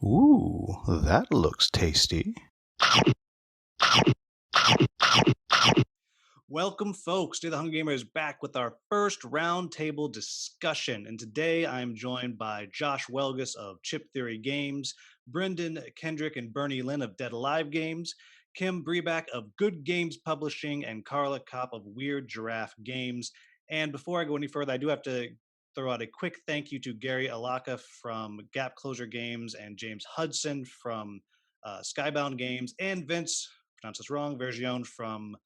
Ooh, that looks tasty. Welcome, folks, to the Hunger Gamers back with our first roundtable discussion. And today I'm joined by Josh Welgus of Chip Theory Games, Brendan Kendrick and Bernie Lynn of DeadAlive Games, Kim Breback of Good Games Publishing, and Carla Kopp of Weird Giraffe Games. And before I go any further, I do have to throw out a quick thank you to Gary Alaka from Gap Closure Games and James Hudson from Skybound Games, and Vince, pronounce this wrong, Vergione from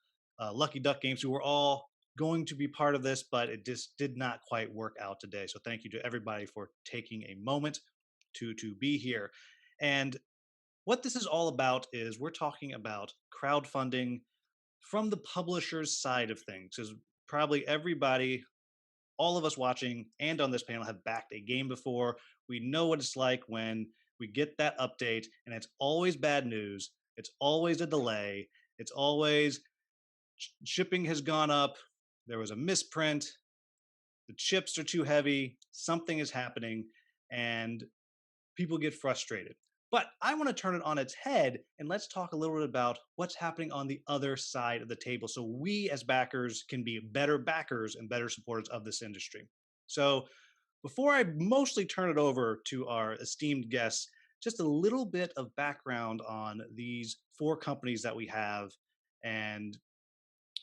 Lucky Duck Games, who were all going to be part of this, but it just did not quite work out today. So thank you to everybody for taking a moment to be here. And what this is all about is we're talking about crowdfunding from the publisher's side of things. Because probably everybody, all of us watching and on this panel, have backed a game before. We know what it's like when we get that update, and it's always bad news. It's always a delay. It's always shipping has gone up. There was a misprint. The chips are too heavy. Something is happening, and people get frustrated. But I want to turn it on its head, and let's talk a little bit about what's happening on the other side of the table, so we as backers can be better backers and better supporters of this industry. So before I mostly turn it over to our esteemed guests, just a little bit of background on these four companies that we have and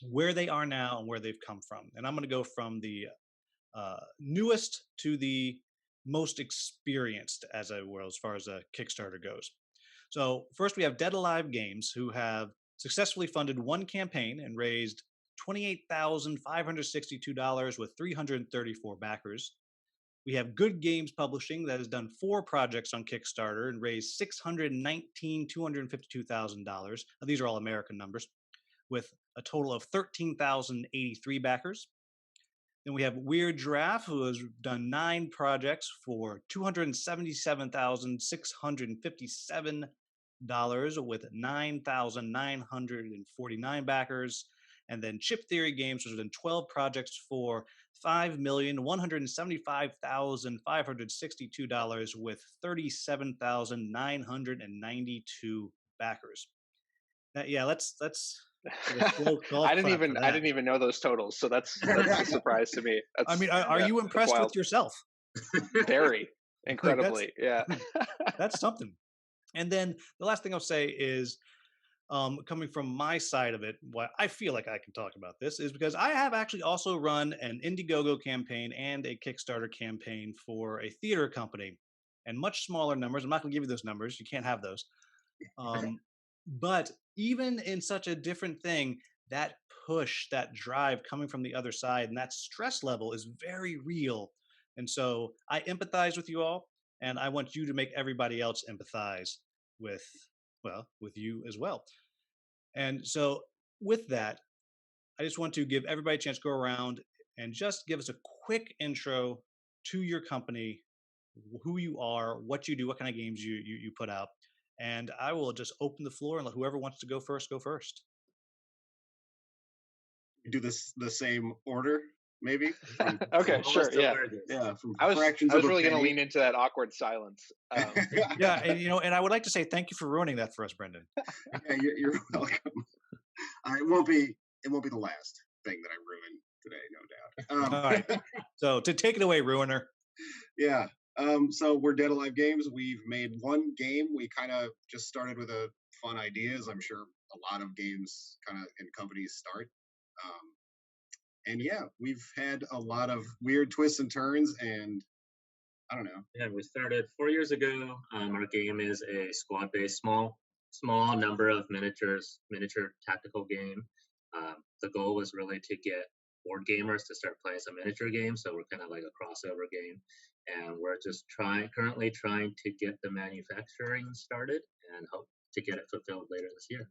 where they are now and where they've come from. And I'm going to go from the newest to the most experienced, as far as a Kickstarter goes. So first we have DeadAlive Games, who have successfully funded one campaign and raised $28,562 with 334 backers. We have Good Games Publishing that has done 4 projects on Kickstarter and raised $619,252,000. Now, these are all American numbers, with a total of 13,083 backers. Then we have Weird Giraffe, who has done 9 projects for $277,657 with 9,949 backers. And then Chip Theory Games, which has done 12 projects for $5,175,562 with 37,992 backers. Yeah, let's I didn't even know those totals, so that's a surprise to me. Are you impressed with yourself? Very, incredibly, yeah. That's something. And then the last thing I'll say is, coming from my side of it, why I feel like I can talk about this is because I have actually also run an Indiegogo campaign and a Kickstarter campaign for a theater company, and much smaller numbers. I'm not going to give you those numbers; you can't have those. But even in such a different thing, that push, that drive coming from the other side, and that stress level is very real. And so I empathize with you all, and I want you to make everybody else empathize with you as well. And so with that, I just want to give everybody a chance to go around and just give us a quick intro to your company, who you are, what you do, what kind of games you put out. And I will just open the floor and let whoever wants to go first, go first. We do this the same order, maybe? Okay, sure, yeah. I was really going to lean into that awkward silence. Yeah, and I would like to say thank you for ruining that for us, Brendan. Yeah, you're welcome. It won't be the last thing that I ruin today, no doubt. All right. So to take it away, ruiner. Yeah. So we're DeadAlive Games. We've made one game. We kind of just started with a fun idea, as I'm sure a lot of games kind of in companies start. And yeah, we've had a lot of weird twists and turns, and I don't know. Yeah, we started 4 years ago. Our game is a squad-based, small number of miniature tactical game. The goal was really to get board gamers to start playing some miniature games, so we're kind of like a crossover game. And we're just currently trying to get the manufacturing started and hope to get it fulfilled later this year.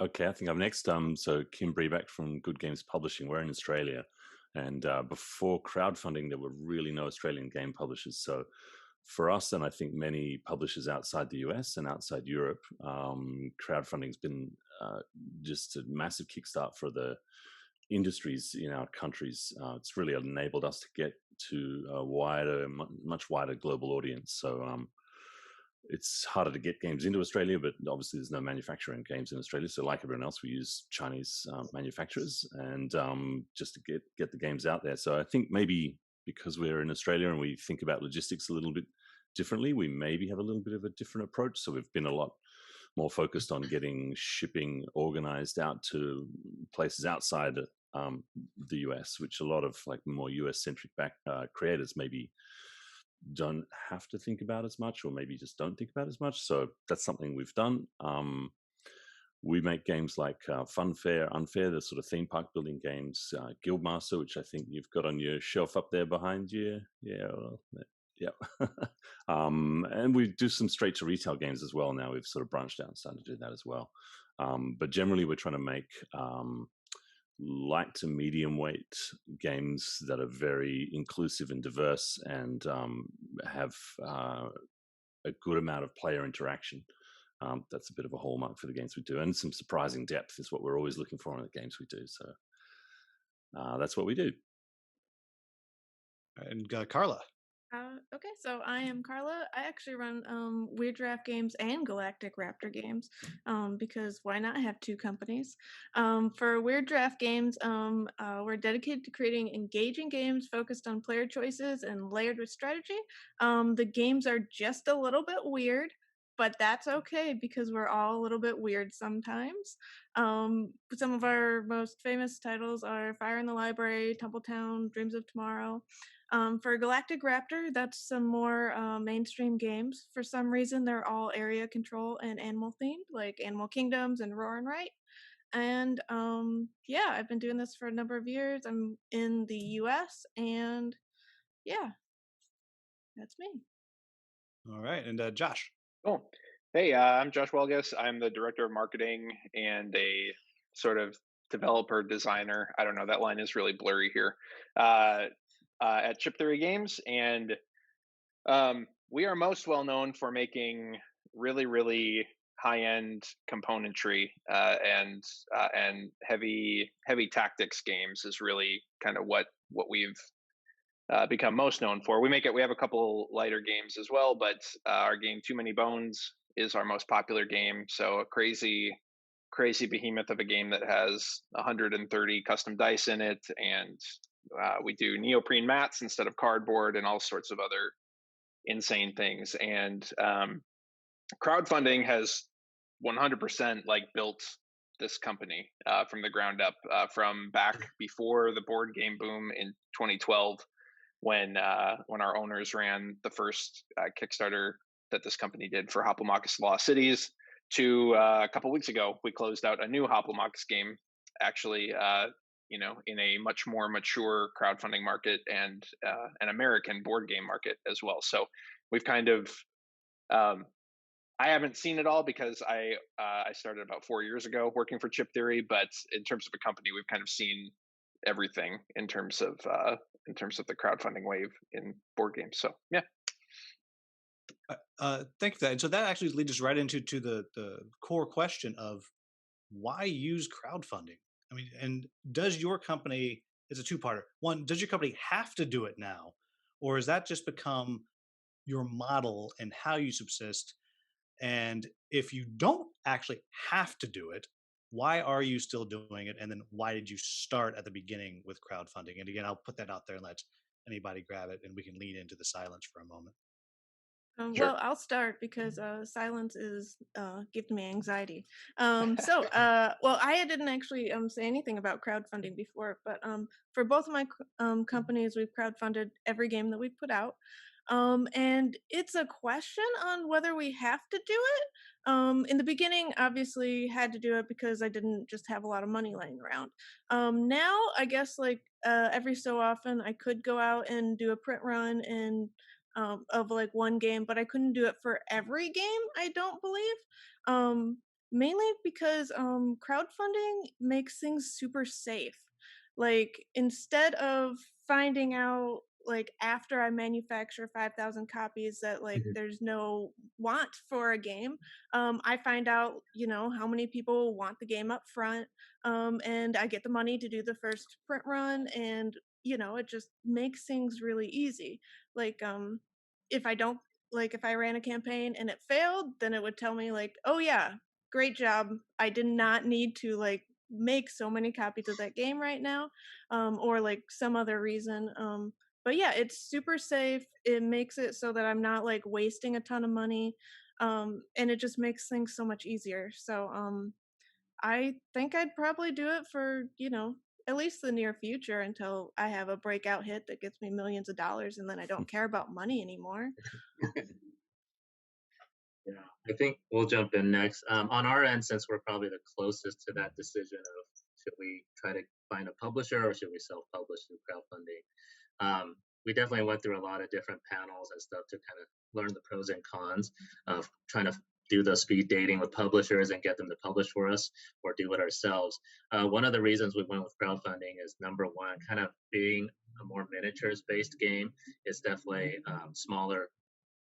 Okay, I think I'm next. So Kim Breback from Good Games Publishing. We're in Australia, and before crowdfunding, there were really no Australian game publishers. So for us, and I think many publishers outside the US and outside Europe, crowdfunding's been just a massive kickstart for the industries in our countries. It's really enabled us to get to a wider, much wider global audience. So it's harder to get games into Australia, but obviously there's no manufacturing games in Australia. So like everyone else, we use Chinese manufacturers and just to get the games out there. So I think maybe because we're in Australia and we think about logistics a little bit differently, we maybe have a little bit of a different approach. So we've been a lot more focused on getting shipping organized out to places outside the US, which a lot of like more US centric creators maybe don't have to think about as much, or maybe just don't think about as much. So that's something we've done. We make games like Funfair, Unfair, the sort of theme park building games, Guildmaster, which I think you've got on your shelf up there behind you. Yeah, well, yeah. And we do some straight to retail games as well now. We've sort of branched out and started to do that as well. But generally, we're trying to make light to medium weight games that are very inclusive and diverse and have a good amount of player interaction. That's a bit of a hallmark for the games we do, and some surprising depth is what we're always looking for in the games we do. So that's what we do. And Carla. Okay, so I am Carla. I actually run Weird Giraffe Games and Galactic Raptor Games because why not have two companies? For Weird Giraffe Games, we're dedicated to creating engaging games focused on player choices and layered with strategy. The games are just a little bit weird, but that's okay because we're all a little bit weird sometimes. Some of our most famous titles are Fire in the Library, Tumbletown, Dreams of Tomorrow. For Galactic Raptor, that's some more mainstream games. For some reason, they're all area control and animal themed, like Animal Kingdoms and Roar and Write. And yeah, I've been doing this for a number of years. I'm in the US, and yeah, that's me. All right, and Josh. Cool. Hey, I'm Josh Welgus. I'm the director of marketing and a sort of developer designer. I don't know, that line is really blurry here. At Chip Theory Games, and we are most well known for making really, really high-end componentry and heavy tactics games is really kind of what we've become most known for. We have a couple lighter games as well, but our game Too Many Bones is our most popular game. So a crazy behemoth of a game that has 130 custom dice in it, and we do neoprene mats instead of cardboard and all sorts of other insane things. And crowdfunding has 100% like built this company from the ground up, from back before the board game boom in 2012, when our owners ran the first Kickstarter that this company did for Hoplomachus Lost Cities, to a couple weeks ago we closed out a new Hoplomachus game, actually, in a much more mature crowdfunding market and an American board game market as well. So we've kind of, I haven't seen it all because I started about 4 years ago working for Chip Theory, but in terms of a company, we've kind of seen everything in terms of the crowdfunding wave in board games. So yeah. Thank you for that. And so that actually leads us right into the core question of why use crowdfunding? I mean, and does your company, it's a two-parter. One, does your company have to do it now? Or has that just become your model and how you subsist? And if you don't actually have to do it, why are you still doing it? And then why did you start at the beginning with crowdfunding? And again, I'll put that out there and let anybody grab it, and we can lean into the silence for a moment. Sure. Well, I'll start because silence is giving me anxiety. Well, I didn't actually say anything about crowdfunding before, but for both of my companies, we've crowdfunded every game that we've put out. And it's a question on whether we have to do it. In the beginning, obviously had to do it because I didn't just have a lot of money laying around. Now, I guess like every so often I could go out and do a print run and of like one game, but I couldn't do it for every game, I don't believe. Mainly because crowdfunding makes things super safe. Like instead of finding out like after I manufacture 5,000 copies that like there's no want for a game, I find out, how many people want the game up front, and I get the money to do the first print run, and it just makes things really easy. Like if I don't like if I ran a campaign and it failed, then it would tell me like, "Oh yeah, great job. I did not need to like make so many copies of that game right now," or like some other reason. But yeah, it's super safe. It makes it so that I'm not like wasting a ton of money, and it just makes things so much easier. So I think I'd probably do it for, at least the near future until I have a breakout hit that gets me millions of dollars and then I don't care about money anymore. Yeah, I think we'll jump in next. On our end, since we're probably the closest to that decision of should we try to find a publisher or should we self-publish through crowdfunding, we definitely went through a lot of different panels and stuff to kind of learn the pros and cons of trying to do the speed dating with publishers and get them to publish for us or do it ourselves. One of the reasons we went with crowdfunding is number one, kind of being a more miniatures-based game is definitely smaller.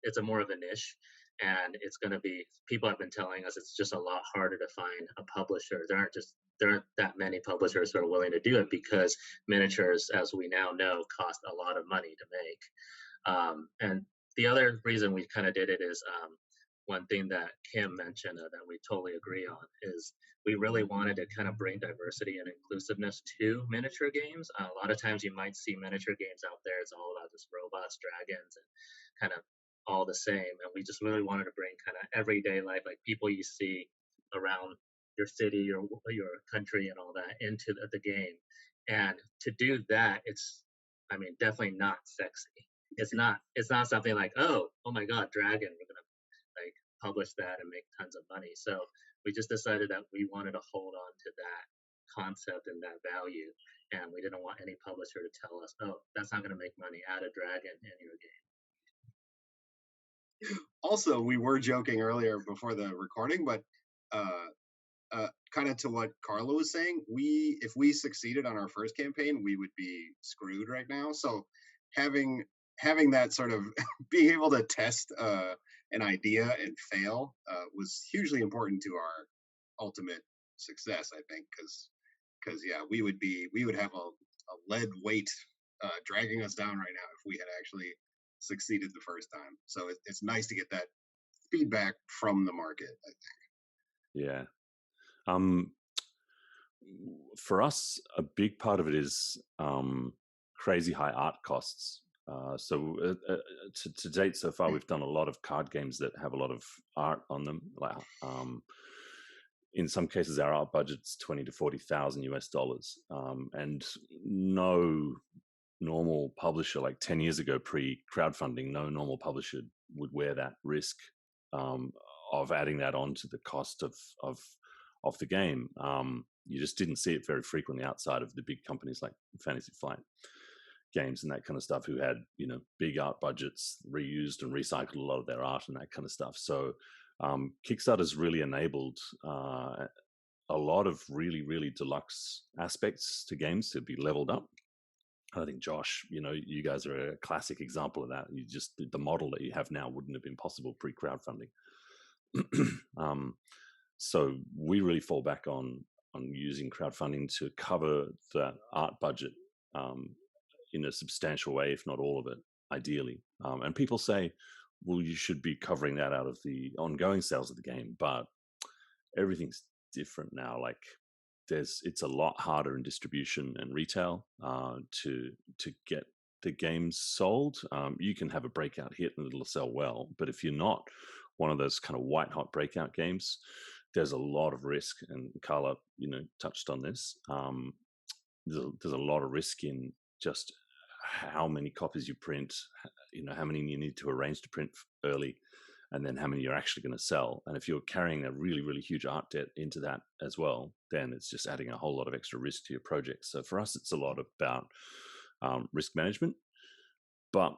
It's a more of a niche, and it's going to be, people have been telling us it's just a lot harder to find a publisher. There aren't that many publishers who are willing to do it because miniatures, as we now know, cost a lot of money to make. And the other reason we kind of did it is one thing that Kim mentioned that we totally agree on is we really wanted to kind of bring diversity and inclusiveness to miniature games. A lot of times you might see miniature games out there, it's all about just robots, dragons, and kind of all the same. And we just really wanted to bring kind of everyday life, like people you see around your city, your country, and all that into the game. And to do that, I mean, definitely not sexy. It's not something like, oh my God, dragon, we're gonna like publish that and make tons of money. So we just decided that we wanted to hold on to that concept and that value, and we didn't want any publisher to tell us, oh, that's not going to make money, add a dragon in your game. Also, we were joking earlier before the recording, but kind of to what Carla was saying, if we succeeded on our first campaign, we would be screwed right now. So having that sort of being able to test an idea and fail was hugely important to our ultimate success, I think, because yeah, we would have a lead weight dragging us down right now if we had actually succeeded the first time. So it's nice to get that feedback from the market, I think. Yeah. For us, a big part of it is crazy high art costs. So to date so far, we've done a lot of card games that have a lot of art on them. Like, in some cases, our art budget's $20,000 to $40,000 US, and no normal publisher, like 10 years ago, pre-crowdfunding, no normal publisher would wear that risk of adding that on to the cost of the game. You just didn't see it very frequently outside of the big companies like Fantasy Flight Games and that kind of stuff, who had big art budgets, reused and recycled a lot of their art and that kind of stuff. So Kickstarter's really enabled a lot of really, really deluxe aspects to games to be leveled up. I think, Josh, you guys are a classic example of that. The model that you have now wouldn't have been possible pre-crowdfunding. So we really fall back on using crowdfunding to cover that art budget in a substantial way, if not all of it, ideally. And people say, well, you should be covering that out of the ongoing sales of the game, but everything's different now. Like, it's a lot harder in distribution and retail to get the games sold. You can have a breakout hit and it'll sell well, but if you're not one of those kind of white hot breakout games, there's a lot of risk. And Carla, touched on this. There's a lot of risk in just how many copies you print, how many you need to arrange to print early, and then how many you're actually going to sell. And if you're carrying a really, really huge art debt into that as well, then it's just adding a whole lot of extra risk to your project. So for us, it's a lot about risk management. But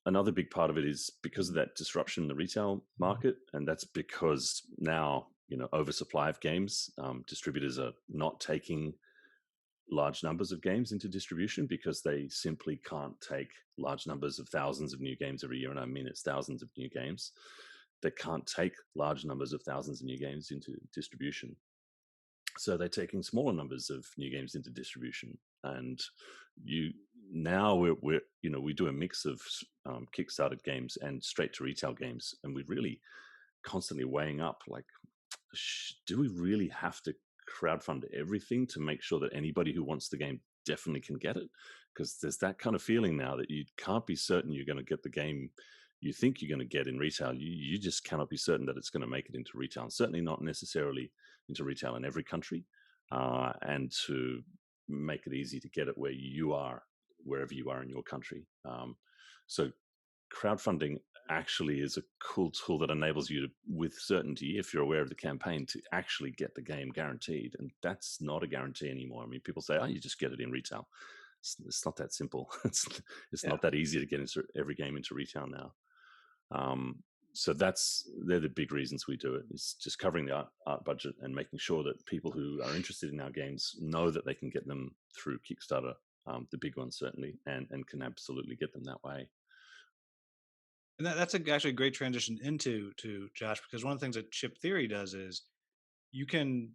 another big part of it is because of that disruption in the retail market, and that's because now, oversupply of games, distributors are not taking large numbers of games into distribution because they simply can't take large numbers of thousands of new games every year. And I mean, it's thousands of new games. They can't take large numbers of thousands of new games into distribution. So they're taking smaller numbers of new games into distribution. And now we're we do a mix of Kickstarter games and straight to retail games, and we're really constantly weighing up, like, do we really have to crowdfund everything to make sure that anybody who wants the game definitely can get it? Because there's that kind of feeling now that you can't be certain you're going to get the game you think you're going to get in retail. You just cannot be certain that it's going to make it into retail, and certainly not necessarily into retail in every country. And to make it easy to get it where you are, wherever you are in your country. So crowdfunding actually is a cool tool that enables you to, with certainty, if you're aware of the campaign, to actually get the game guaranteed. And that's not a guarantee anymore. I mean, people say, oh, you just get it in retail. It's not that simple. It's not that easy to get into every game into retail now. So they're the big reasons we do it. It's just covering the art budget and making sure that people who are interested in our games know that they can get them through Kickstarter, the big ones certainly, and can absolutely get them that way. And that's actually a great transition into Josh, because one of the things that Chip Theory does is you can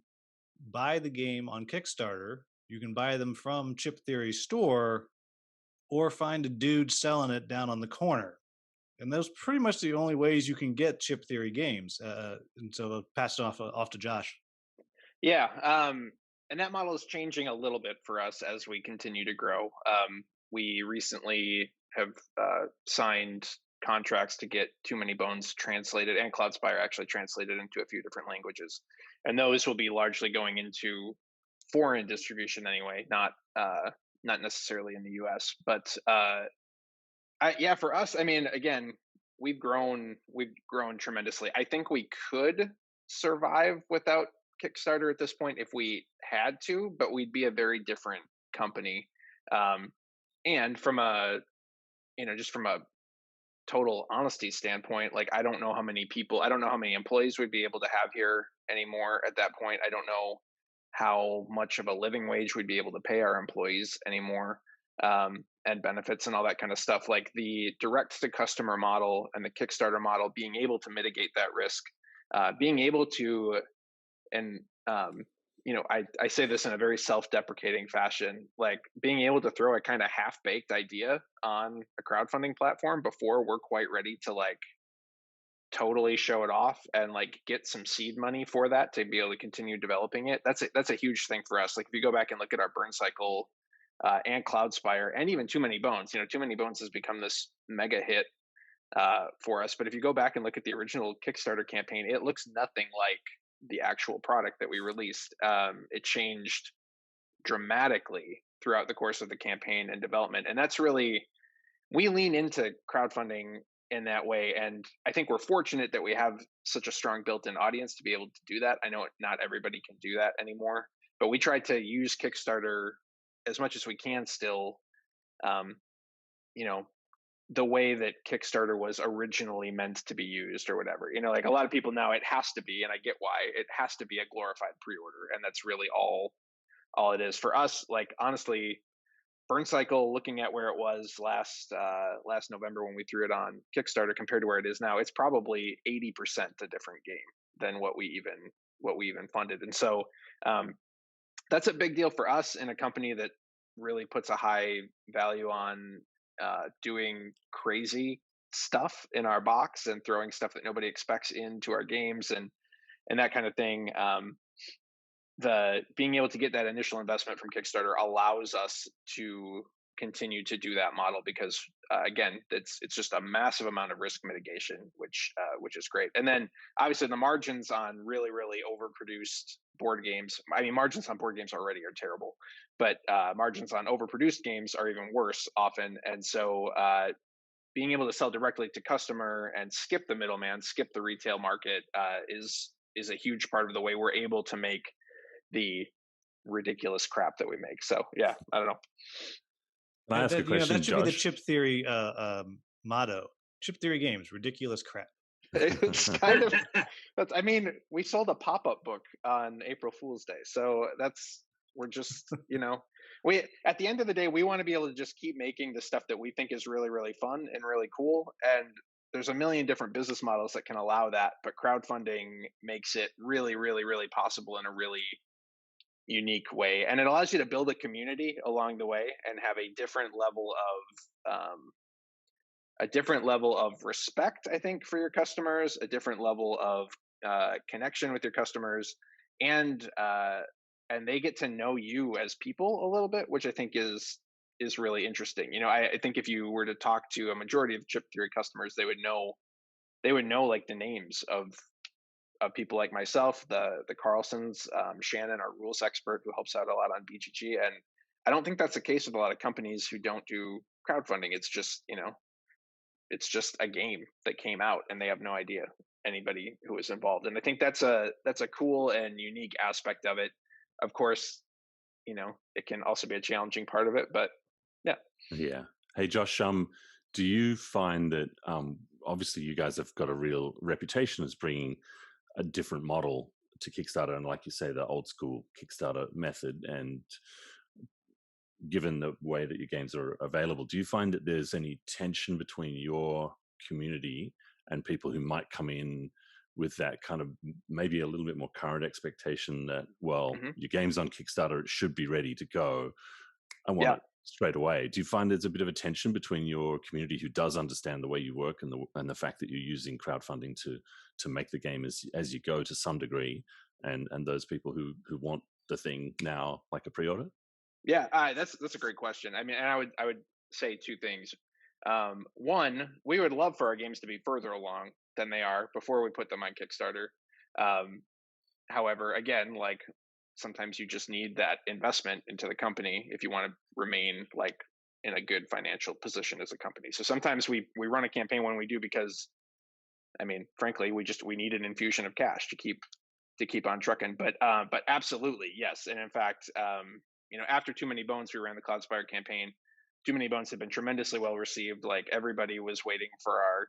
buy the game on Kickstarter, you can buy them from Chip Theory's store, or find a dude selling it down on the corner. And those pretty much the only ways you can get Chip Theory games. And so I'll pass it off to Josh. Yeah, and that model is changing a little bit for us as we continue to grow. We recently have signed contracts to get Too Many Bones translated, and Cloudspire actually translated into a few different languages, and those will be largely going into foreign distribution anyway, not necessarily in the U.S. But yeah, for us, I mean, again, we've grown tremendously. I think we could survive without Kickstarter at this point if we had to, but we'd be a very different company. And from a, just from a total honesty standpoint, like, I don't know how many employees we'd be able to have here anymore at that point. I don't know how much of a living wage we'd be able to pay our employees anymore, and benefits and all that kind of stuff. Like, the direct to customer model and the Kickstarter model, being able to mitigate that risk, being able to, and I say this in a very self-deprecating fashion, like, being able to throw a kind of half-baked idea on a crowdfunding platform before we're quite ready to, like, totally show it off and, like, get some seed money for that to be able to continue developing it. That's a huge thing for us. Like, if you go back and look at our burn cycle, and Cloudspire, and even Too Many Bones, Too Many Bones has become this mega hit for us. But if you go back and look at the original Kickstarter campaign, it looks nothing like the actual product that we released. It changed dramatically throughout the course of the campaign and development, and that's really, we lean into crowdfunding in that way. And I think we're fortunate that we have such a strong built-in audience to be able to do that. I know not everybody can do that anymore, but we try to use Kickstarter as much as we can still, the way that Kickstarter was originally meant to be used, or whatever. Like, a lot of people now, it has to be, and I get why, it has to be a glorified pre-order, and that's really all it is for us. Like, honestly, burn cycle, looking at where it was last November when we threw it on Kickstarter compared to where it is now, it's probably 80% a different game than what we even funded. And so that's a big deal for us in a company that really puts a high value on doing crazy stuff in our box and throwing stuff that nobody expects into our games and that kind of thing. The being able to get that initial investment from Kickstarter allows us to continue to do that model because, again, it's just a massive amount of risk mitigation, which is great. And then obviously the margins on really overproduced board games. I mean, margins on board games already are terrible, but margins on overproduced games are even worse often. And so being able to sell directly to customer and skip the middleman, skip the retail market, is a huge part of the way we're able to make the ridiculous crap that we make. So yeah, I don't know. Can I ask a question, that should Josh? be the Chip Theory motto. Chip Theory Games, ridiculous crap. It's kind of, I mean, we sold a pop-up book on April Fool's Day. So we're just, we, at the end of the day, we want to be able to just keep making the stuff that we think is really, really fun and really cool. And there's a million different business models that can allow that, but crowdfunding makes it really, really, really possible in a really, unique way, and it allows you to build a community along the way and have a different level of respect, I think, for your customers, a different level of connection with your customers, and they get to know you as people a little bit, which I think is really interesting. I think if you were to talk to a majority of Chip Theory customers, they would know like the names of people like myself, the Carlsons, Shannon, our rules expert who helps out a lot on BGG, and I don't think that's the case with a lot of companies who don't do crowdfunding. It's just a game that came out and they have no idea anybody who was involved, and I think that's a cool and unique aspect of it. Of course, it can also be a challenging part of it, but yeah. Yeah. Hey, Josh, do you find that obviously you guys have got a real reputation as bringing a different model to Kickstarter, and like you say, the old school Kickstarter method, and given the way that your games are available, do you find that there's any tension between your community and people who might come in with that kind of maybe a little bit more current expectation that, well, Hmm. your game's on Kickstarter, it should be ready to go, I want Yeah. it straight away? Do you find there's a bit of a tension between your community who does understand the way you work and the fact that you're using crowdfunding to make the game as you go to some degree, and those people who want the thing now, like a pre-order? Yeah, that's a great question. I mean, and I would say two things. One, we would love for our games to be further along than they are before we put them on Kickstarter. Um, However, again, like sometimes you just need that investment into the company if you want to remain like in a good financial position as a company. So sometimes we run a campaign when we do because, I mean, frankly, we need an infusion of cash to keep on trucking. But absolutely, yes. And in fact, after Too Many Bones, we ran the Cloudspire campaign. Too Many Bones had been tremendously well received. Like everybody was waiting for our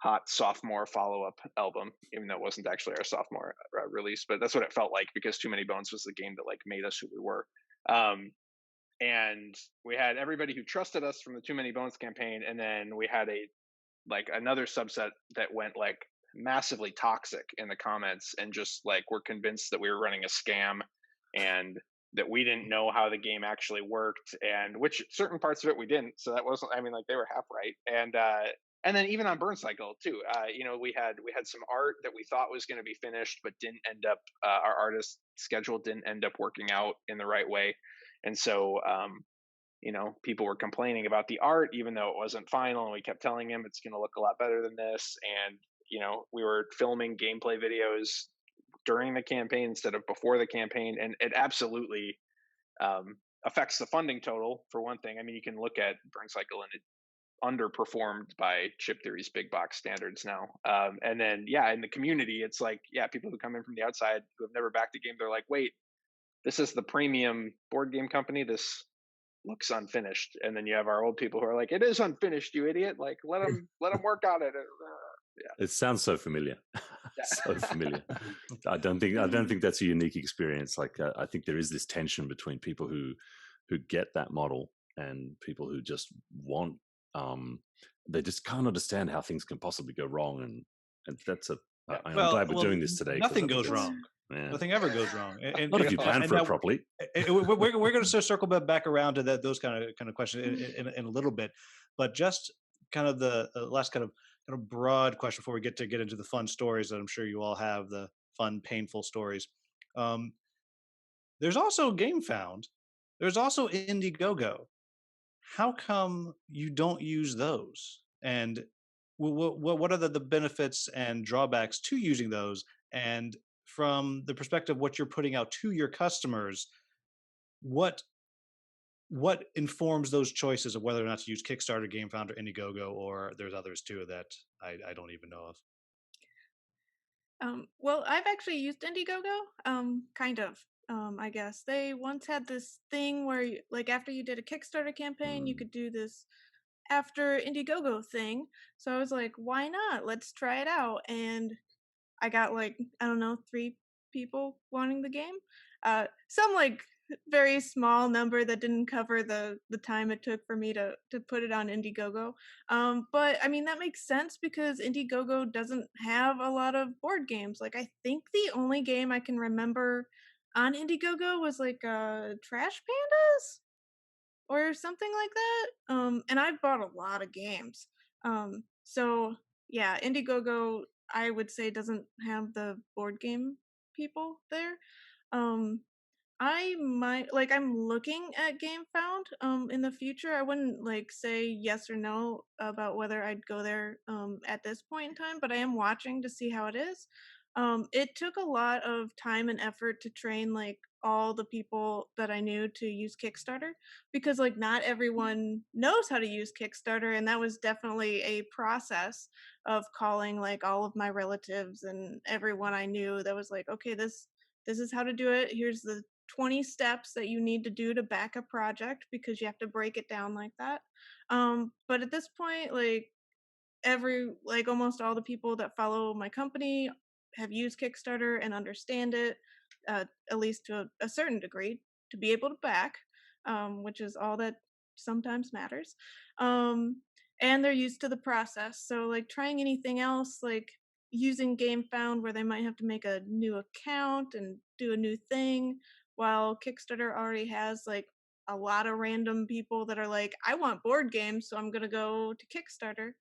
hot sophomore follow-up album, even though it wasn't actually our sophomore release, but that's what it felt like because Too Many Bones was the game that like made us who we were. And we had everybody who trusted us from the Too Many Bones campaign, and then we had another subset that went like massively toxic in the comments and just like were convinced that we were running a scam and that we didn't know how the game actually worked, and which certain parts of it we didn't. So that wasn't, I mean, like they were half right. And then even on Burn Cycle too, we had some art that we thought was going to be finished, but didn't end up. Our artist schedule didn't end up working out in the right way, and so people were complaining about the art, even though it wasn't final. And we kept telling him it's going to look a lot better than this. And we were filming gameplay videos during the campaign instead of before the campaign, and it absolutely affects the funding total for one thing. I mean, you can look at Burn Cycle and it underperformed by Chip Theory's big box standards now. And then, yeah, in the community, it's like, yeah, people who come in from the outside who have never backed a game, they're like, wait, this is the premium board game company. This looks unfinished. And then you have our old people who are like, it is unfinished, you idiot. Like, let them work on it. Yeah. It sounds so familiar. So familiar. I don't think that's a unique experience. Like I think there is this tension between people who get that model and people who just want they just can't understand how things can possibly go wrong, and that's I'm glad we're doing this today. Nothing goes wrong. Yeah. Nothing ever goes wrong. And not if you plan for it properly. We're going to circle back around to those kind of questions in a little bit, but just kind of the last kind of broad question before we get into the fun stories that I'm sure you all have, the fun, painful stories. There's also GameFound. There's also Indiegogo. How come you don't use those? And what are the benefits and drawbacks to using those? And from the perspective of what you're putting out to your customers, what informs those choices of whether or not to use Kickstarter, GameFound, or Indiegogo, or there's others too that I don't even know of? Well, I've actually used Indiegogo, kind of. I guess they once had this thing where, like, after you did a Kickstarter campaign, you could do this after Indiegogo thing. So I was like, why not? Let's try it out. And I got like, I don't know, 3 people wanting the game. Some like very small number that didn't cover the time it took for me to put it on Indiegogo. But I mean that makes sense because Indiegogo doesn't have a lot of board games. Like I think the only game I can remember on Indiegogo was like Trash Pandas or something like that. And I've bought a lot of games. So yeah, Indiegogo I would say doesn't have the board game people there. Um, I might like I'm looking at GameFound in the future. I wouldn't like say yes or no about whether I'd go there at this point in time, but I am watching to see how it is. It took a lot of time and effort to train like all the people that I knew to use Kickstarter because like not everyone knows how to use Kickstarter, and that was definitely a process of calling like all of my relatives and everyone I knew that was like, okay, this is how to do it. Here's the 20 steps that you need to do to back a project because you have to break it down like that. But at this point, like almost all the people that follow my company have used Kickstarter and understand it, at least to a certain degree, to be able to back, which is all that sometimes matters. And they're used to the process. So, like trying anything else, like using GameFound where they might have to make a new account and do a new thing, while Kickstarter already has like a lot of random people that are like, I want board games, so I'm gonna go to Kickstarter.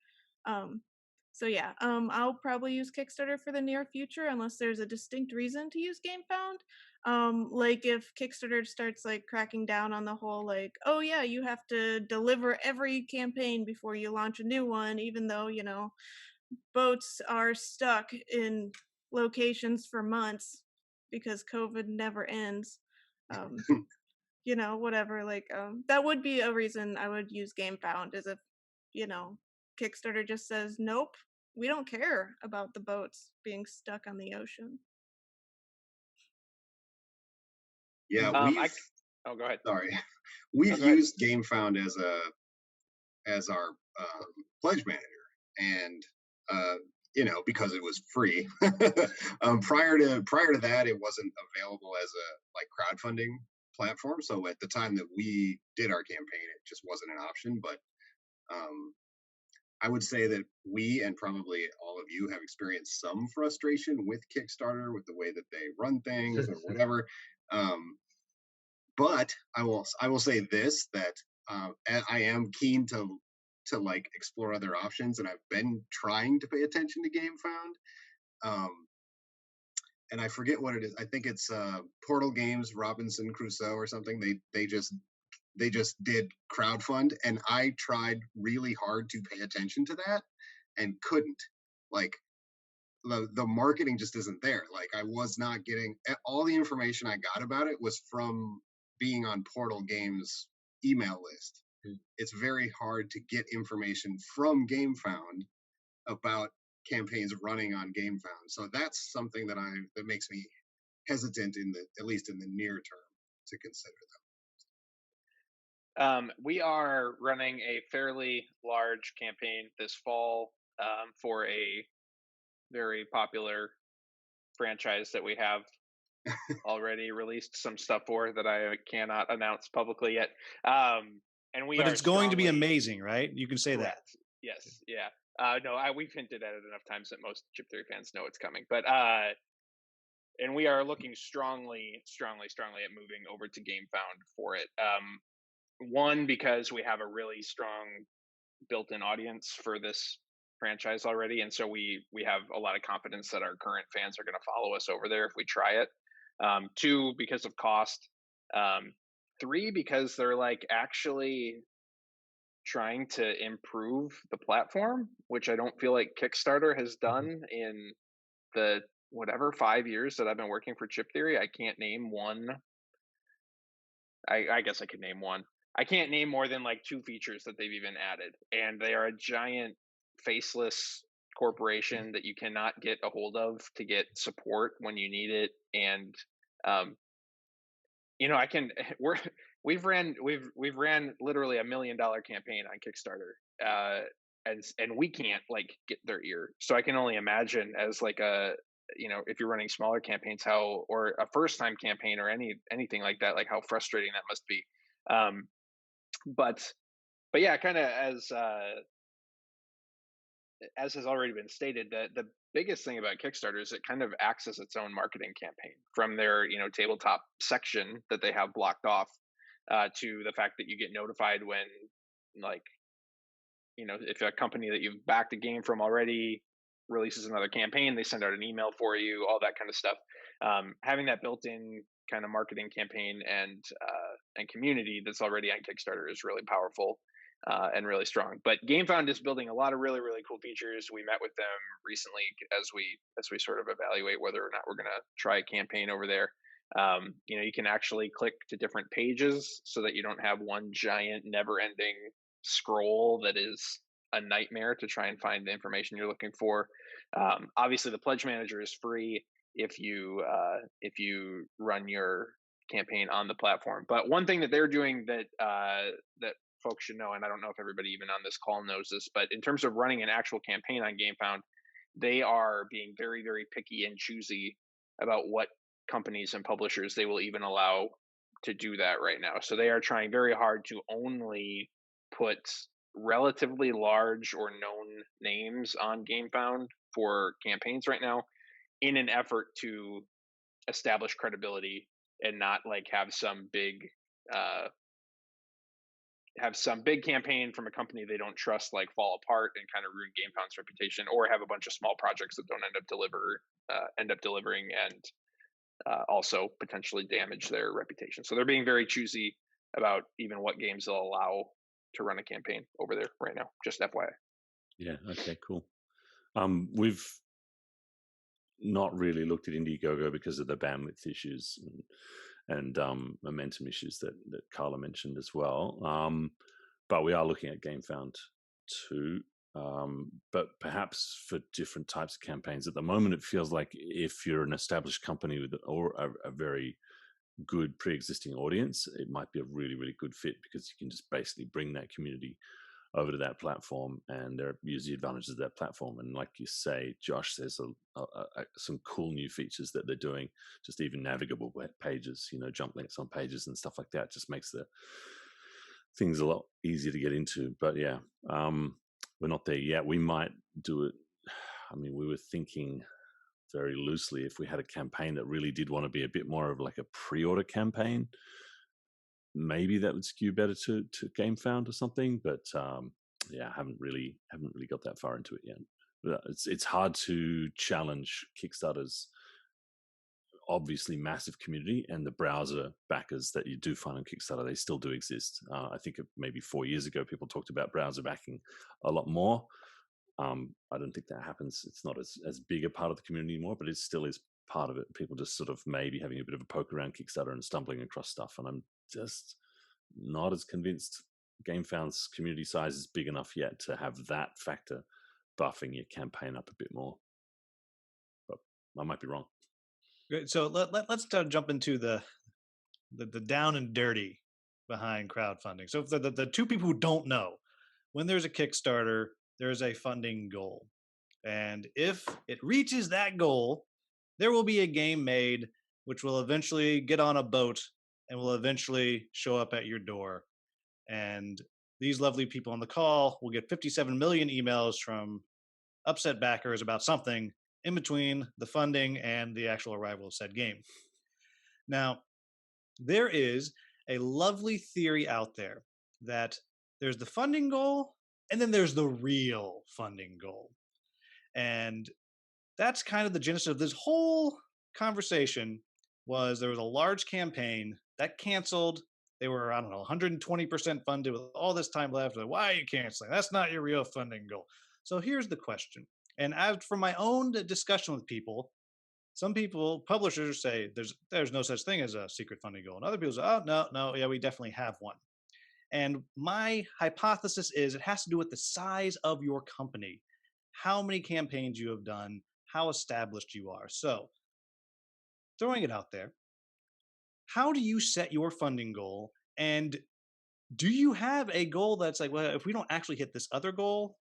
Um, so yeah, I'll probably use Kickstarter for the near future unless there's a distinct reason to use GameFound. Like if Kickstarter starts like cracking down on the whole like, oh yeah, you have to deliver every campaign before you launch a new one, even though, you know, boats are stuck in locations for months because COVID never ends. Um, you know, whatever, like that would be a reason I would use GameFound is if, you know, Kickstarter just says, nope, we don't care about the boats being stuck on the ocean. Yeah, Oh, go ahead. sorry, No, we've go ahead. used GameFound as our pledge manager, and because it was free. Prior to that, it wasn't available as a like crowdfunding platform. So at the time that we did our campaign, it just wasn't an option. But um, I would say that we and probably all of you have experienced some frustration with Kickstarter, with the way that they run things or whatever. Um, but I will say this, that I am keen to like explore other options, and I've been trying to pay attention to GameFound. Um, and I forget what it is. I think it's Portal Games Robinson Crusoe or something. They just did crowdfund, and I tried really hard to pay attention to that and couldn't. Like the marketing just isn't there. Like I was not getting all the information I got about it was from being on Portal Games email list. It's very hard to get information from GameFound about campaigns running on GameFound. So that's something that makes me hesitant at least in the near term to consider We are running a fairly large campaign this fall for a very popular franchise that we have already released some stuff for that I cannot announce publicly yet. And we But are it's going to be strongly amazing, right? You can say that. correct. Yes, yeah. No, we've hinted at it enough times that most Chip Theory fans know it's coming. But and we are looking strongly at moving over to GameFound for it. One, because we have a really strong built-in audience for this franchise already, and so we have a lot of confidence that our current fans are going to follow us over there if we try it. Two, because of cost. Three, because they're like actually trying to improve the platform, which I don't feel like Kickstarter has done in the whatever 5 years that I've been working for Chip Theory. I can't name one. I guess I could name one. I can't name more than like two features that they've even added, and they are a giant faceless corporation that you cannot get a hold of to get support when you need it. And um, I can we've ran literally $1 million campaign on Kickstarter, and we can't like get their ear. So I can only imagine as like a if you're running smaller campaigns, how, or a first time campaign or anything like that, like how frustrating that must be. Um, but yeah, kind of as as has already been stated, that the biggest thing about Kickstarter is it kind of acts as its own marketing campaign, from their tabletop section that they have blocked off, to the fact that you get notified when, like, if a company that you've backed a game from already releases another campaign, they send out an email for you, all that kind of stuff. Having that built-in kind of marketing campaign and community that's already on Kickstarter is really powerful, and really strong. But GameFound is building a lot of really really cool features. We met with them recently as we sort of evaluate whether or not we're going to try a campaign over there. You can actually click to different pages so that you don't have one giant never-ending scroll that is a nightmare to try and find the information you're looking for. Obviously, the pledge manager is free if you run your campaign on the platform. But one thing that they're doing that folks should know, and I don't know if everybody even on this call knows this, but in terms of running an actual campaign on GameFound, they are being very very picky and choosy about what companies and publishers they will even allow to do that right now. So they are trying very hard to only put relatively large or known names on GameFound for campaigns right now, in an effort to establish credibility and not like uh, have some big campaign from a company they don't trust like fall apart and kind of ruin GameFound's reputation, or have a bunch of small projects that don't end up delivering, and also potentially damage their reputation. So they're being very choosy about even what games they'll allow to run a campaign over there right now. Just FYI. Yeah. Okay. Cool. We've not really looked at Indiegogo because of the bandwidth issues and momentum issues that Carla mentioned as well. But we are looking at GameFound too. But perhaps for different types of campaigns. At the moment, it feels like if you're an established company with or a very good pre-existing audience, it might be a really really good fit, because you can just basically bring that community over to that platform and use the advantages of that platform. And like you say, Josh, there's some cool new features that they're doing, just even navigable web pages, jump links on pages and stuff like that. Just makes the things a lot easier to get into. But yeah, we're not there yet. We might do it. I mean, we were thinking very loosely, if we had a campaign that really did want to be a bit more of like a pre-order campaign, maybe that would skew better to GameFound or something. But yeah, haven't really got that far into it yet. But it's hard to challenge Kickstarter's obviously massive community, and the browser backers that you do find on Kickstarter, they still do exist. I think maybe 4 years ago, people talked about browser backing a lot more. I don't think that happens. It's not as big a part of the community anymore, but it still is part of it. People just sort of maybe having a bit of a poke around Kickstarter and stumbling across stuff. And I'm just not as convinced GameFound's community size is big enough yet to have that factor buffing your campaign up a bit more. But I might be wrong. Great. So let's jump into the down and dirty behind crowdfunding. So for the two people who don't know, when there's a Kickstarter, there's a funding goal. And if it reaches that goal, there will be a game made which will eventually get on a boat and will eventually show up at your door. And these lovely people on the call will get 57 million emails from upset backers about something in between the funding and the actual arrival of said game. Now, there is a lovely theory out there that there's the funding goal and then there's the real funding goal. And that's kind of the genesis of this whole conversation. Was there was a large campaign that canceled. They were, I don't know, 120% funded with all this time left. Like, why are you canceling? That's not your real funding goal. So here's the question. And as from my own discussion with people, some people, publishers say there's no such thing as a secret funding goal. And other people say, oh, no, yeah, we definitely have one. And my hypothesis is it has to do with the size of your company, how many campaigns you have done, how established you are. So, throwing it out there, how do you set your funding goal? And do you have a goal that's like, well, if we don't actually hit this other goal,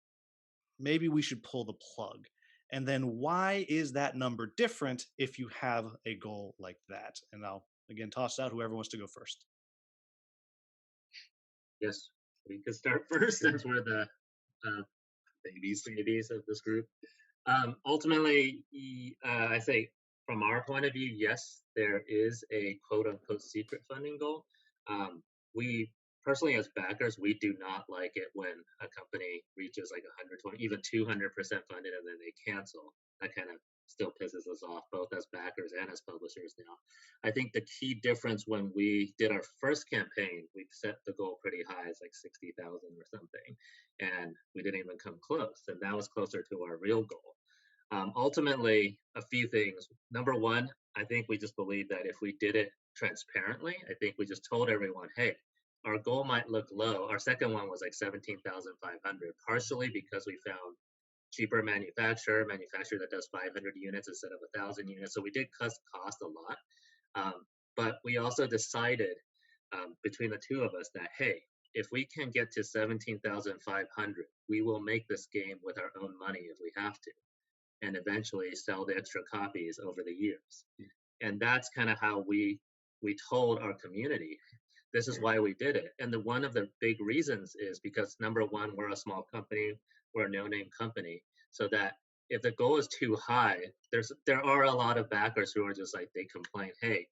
maybe we should pull the plug? And then why is that number different if you have a goal like that? And I'll again toss out whoever wants to go first. Yes, we could start first since we're the babies of this group. Ultimately, I say from our point of view, yes, there is a quote unquote secret funding goal. We personally, as backers, we do not like it when a company reaches like 120, even 200% funded and then they cancel. That kind of still pisses us off, both as backers and as publishers now. I think the key difference when we did our first campaign, we set the goal pretty high, it's like 60,000 or something, and we didn't even come close. And that was closer to our real goal. Ultimately, a few things. Number one, I think we just believe that if we did it transparently, I think we just told everyone, hey, our goal might look low. Our second one was like 17,500, partially because we found cheaper manufacturer that does 500 units instead of 1,000 units. So we did cut cost a lot. But we also decided between the two of us that, hey, if we can get to 17,500, we will make this game with our own money if we have to, and eventually sell the extra copies over the years. And that's kind of how we told our community, this is why we did it. And one of the big reasons is because, number one, we're a small company, we're a no-name company, so that if the goal is too high, there are a lot of backers who are just like, they complain, hey,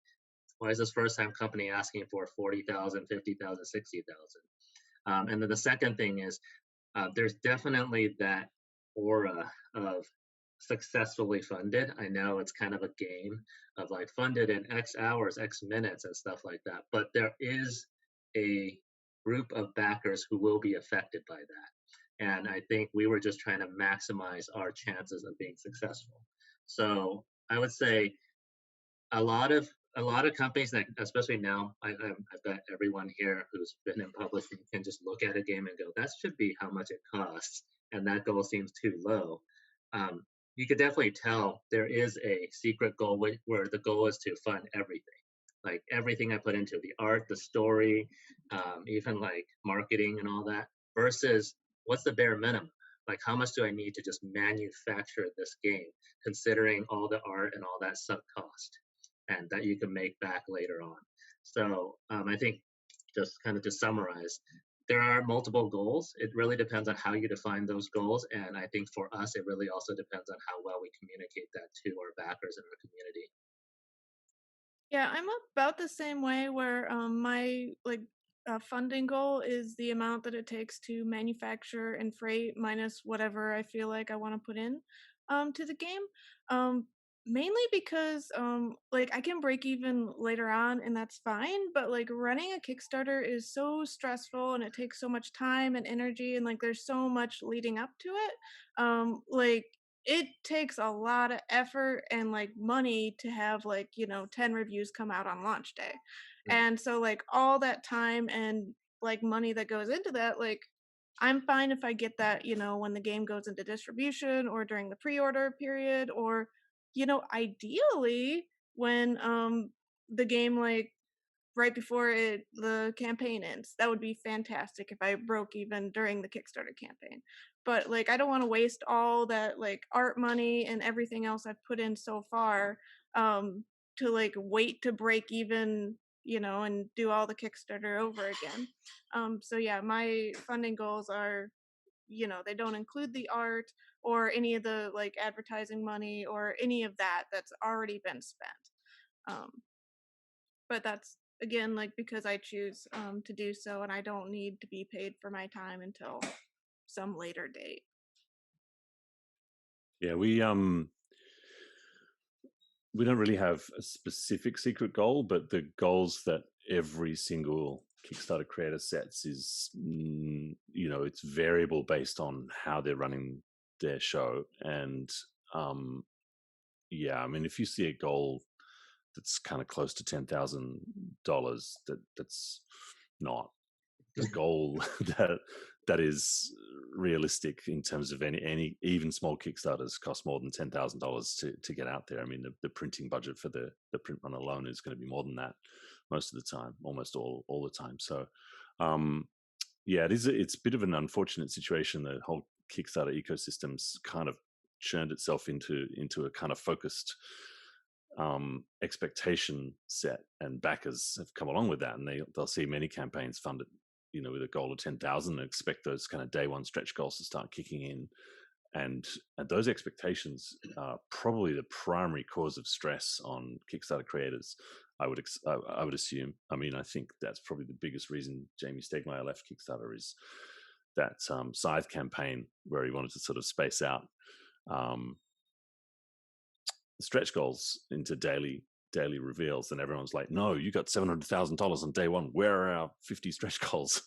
why is this first-time company asking for 40,000, 50,000, 60,000? And then the second thing is, there's definitely that aura of successfully funded. I know it's kind of a game of like funded in X hours, X minutes, and stuff like that, but there is a group of backers who will be affected by that. And I think we were just trying to maximize our chances of being successful. So I would say a lot of companies that, especially now, I bet everyone here who's been in publishing can just look at a game and go, that should be how much it costs, and that goal seems too low. You could definitely tell there is a secret goal where the goal is to fund everything, like everything I put into the art, the story, even like marketing and all that, versus what's the bare minimum? Like, how much do I need to just manufacture this game, considering all the art and all that sub cost, and that you can make back later on. So I think just kind of to summarize, there are multiple goals. It really depends on how you define those goals. And I think for us, it really also depends on how well we communicate that to our backers in our community. Yeah, I'm about the same way where my funding goal is the amount that it takes to manufacture and freight minus whatever I feel like I want to put in to the game. Mainly because like I can break even later on and that's fine, but like running a Kickstarter is so stressful and it takes so much time and energy and like there's so much leading up to it. Like it takes a lot of effort and like money to have like 10 reviews come out on launch day. And so like all that time and like money that goes into that, like I'm fine if I get that when the game goes into distribution or during the pre-order period, or ideally when the game like right before the campaign ends. That would be fantastic if I broke even during the Kickstarter campaign. But like I don't want to waste all that like art money and everything else I've put in so far to like wait to break even, and do all the Kickstarter over again. So yeah, my funding goals are, they don't include the art or any of the like advertising money or any of that that's already been spent. But that's again like because I choose to do so and I don't need to be paid for my time until some later date. Yeah, we don't really have a specific secret goal, but the goals that every single Kickstarter creator sets is, it's variable based on how they're running their show. And yeah, I mean, if you see a goal that's kind of close to $10,000, that's not the goal that is realistic in terms of any even small Kickstarters cost more than $10,000 to get out there. I mean, the printing budget for the print run alone is going to be more than that most of the time, almost all the time. So yeah, it's a bit of an unfortunate situation. The whole Kickstarter ecosystem's kind of churned itself into a kind of focused expectation set, and backers have come along with that, and they'll see many campaigns funded with a goal of 10,000 and expect those kind of day one stretch goals to start kicking in. And those expectations are probably the primary cause of stress on Kickstarter creators. I would assume. I mean, I think that's probably the biggest reason Jamie Stegmaier left Kickstarter is that Scythe campaign where he wanted to sort of space out stretch goals into daily reveals, and everyone's like, no, you got $700,000 on day one, where are our 50 stretch goals?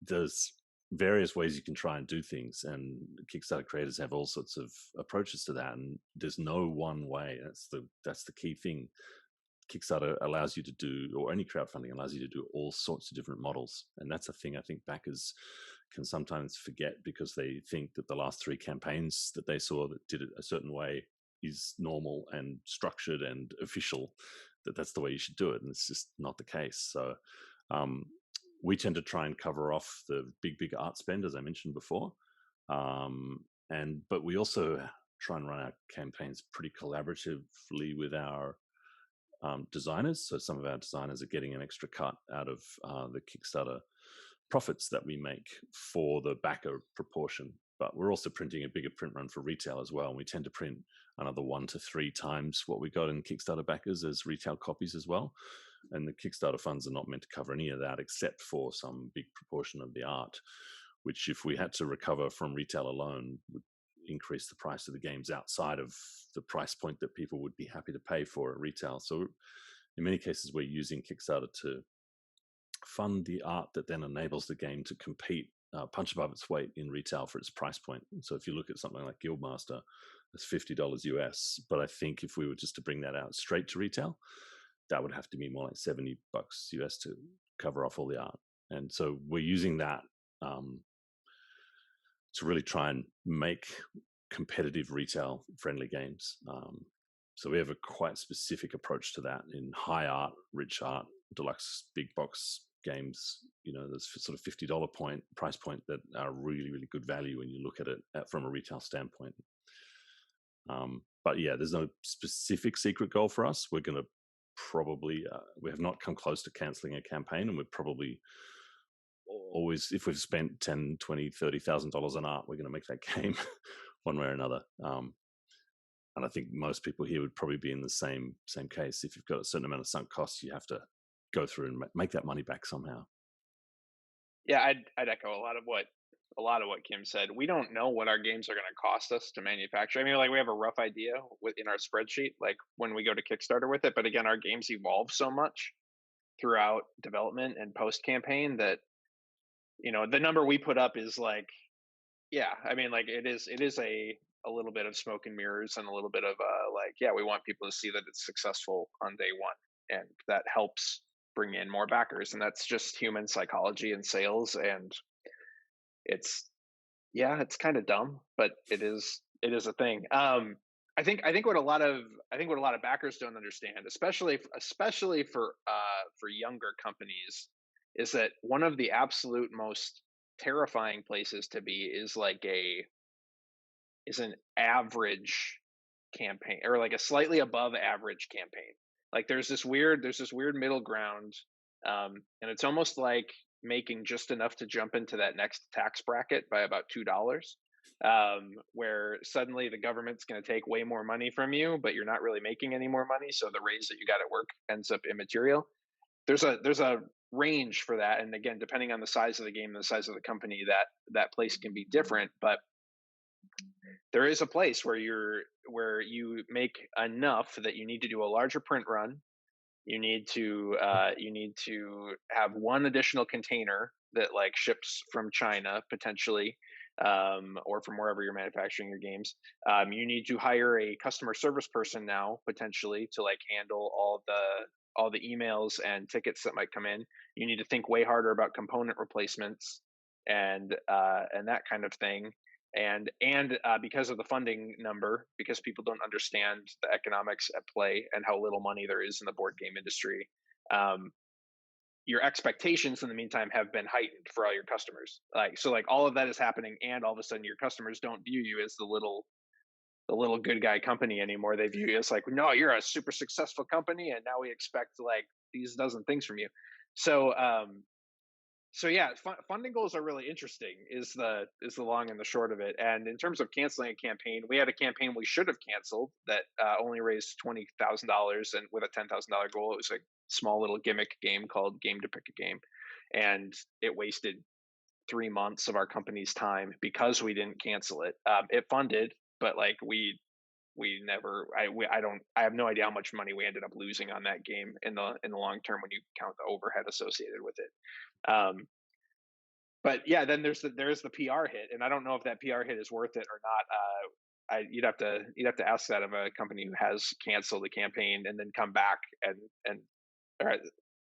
There's various ways you can try and do things, and Kickstarter creators have all sorts of approaches to that, and there's no one way. That's the key thing. Kickstarter allows you to do, or any crowdfunding allows you to do all sorts of different models, and that's a thing I think backers can sometimes forget, because they think that the last 3 campaigns that they saw that did it a certain way is normal and structured and official, that's the way you should do it, and it's just not the case. So we tend to try and cover off the big art spend, as I mentioned before, but we also try and run our campaigns pretty collaboratively with our designers. So some of our designers are getting an extra cut out of the Kickstarter profits that we make for the backer proportion, but we're also printing a bigger print run for retail as well, and we tend to print another 1 to 3 times what we got in Kickstarter backers as retail copies as well. And the Kickstarter funds are not meant to cover any of that except for some big proportion of the art, which if we had to recover from retail alone would increase the price of the games outside of the price point that people would be happy to pay for at retail. So in many cases, we're using Kickstarter to fund the art that then enables the game to compete punch above its weight in retail for its price point. So if you look at something like Guildmaster, it's $50 US, but I think if we were just to bring that out straight to retail, that would have to be more like $70 US to cover off all the art. And so we're using that to really try and make competitive retail friendly games. So we have a quite specific approach to that in high art, rich art, deluxe big box games. There's sort of $50 price point that are really, really good value when you look at it from a retail standpoint. But yeah, there's no specific secret goal for us. We're going to probably, we have not come close to canceling a campaign, and we're probably always, if we've spent $10, $20, $30,000 on art, we're going to make that game one way or another. And I think most people here would probably be in the same case. If you've got a certain amount of sunk costs, you have to go through and make that money back somehow. Yeah, I'd echo a lot of what Kim said. We don't know what our games are going to cost us to manufacture. I mean, like, we have a rough idea in our spreadsheet, like when we go to Kickstarter with it. But again, our games evolve so much throughout development and post campaign that, the number we put up is like, yeah, I mean, like it is a little bit of smoke and mirrors and a little bit of like, yeah, we want people to see that it's successful on day one, and that helps bring in more backers, and that's just human psychology and sales. And it's kind of dumb, but it is a thing. I think what a lot of backers don't understand, especially for younger companies, is that one of the absolute most terrifying places to be is an average campaign, or like a slightly above average campaign. Like there's this weird middle ground, and it's almost like making just enough to jump into that next tax bracket by about $2, where suddenly the government's going to take way more money from you, but you're not really making any more money, so the raise that you got at work ends up immaterial. There's a range for that, and again, depending on the size of the game and the size of the company, that place can be different. But there is a place where you make enough that you need to do a larger print run. You need to have one additional container that like ships from China potentially, or from wherever you're manufacturing your games. You need to hire a customer service person now potentially to like handle all the emails and tickets that might come in. You need to think way harder about component replacements and that kind of thing. And because of the funding number, because people don't understand the economics at play and how little money there is in the board game industry, your expectations in the meantime have been heightened for all your customers. Like all of that is happening, and all of a sudden your customers don't view you as the little good guy company anymore. They view you as like, no, you're a super successful company, and now we expect like these dozen things from you. So so yeah, funding goals are really interesting. Is the long and the short of it. And in terms of canceling a campaign, we had a campaign we should have canceled that only raised $20,000, and with a $10,000 goal, it was a small little gimmick game called Game to Pick a Game, and it wasted 3 months of our company's time because we didn't cancel it. It funded, but like we never I have no idea how much money we ended up losing on that game in the long term when you count the overhead associated with it. But yeah, then there's the PR hit, and I don't know if that PR hit is worth it or not. You'd have to ask that of a company who has canceled a campaign and then come back and or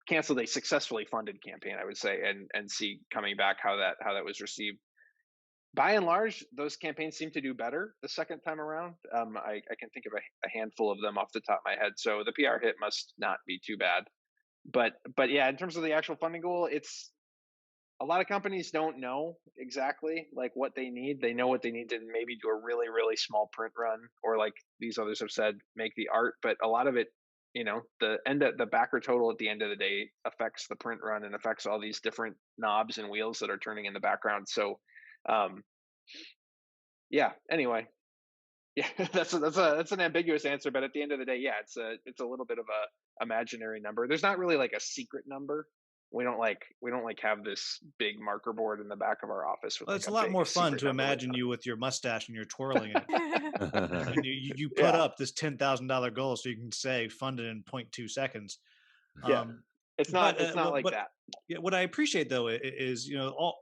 canceled a successfully funded campaign, I would say, and see coming back how that was received. By and large, those campaigns seem to do better the second time around. I can think of a handful of them off the top of my head, so the PR hit must not be too bad. But yeah, in terms of the actual funding goal, it's a lot of companies don't know exactly like what they need. They know what they need to maybe do a really, really small print run, or like these others have said, make the art. But a lot of it, the backer total at the end of the day affects the print run and affects all these different knobs and wheels that are turning in the background. So, um, yeah. Anyway, yeah, that's an ambiguous answer, but at the end of the day, yeah, it's a little bit of a imaginary number. There's not really like a secret number. We don't have this big marker board in the back of our office with Well, like it's a a lot big more fun secret to number written imagine on you with your mustache and you're twirling it. And you it. put Yeah, up this $10,000 goal so you can say funded in 0.2 seconds. yeah. Um, It's but not it's not like what that. yeah, what I appreciate though is all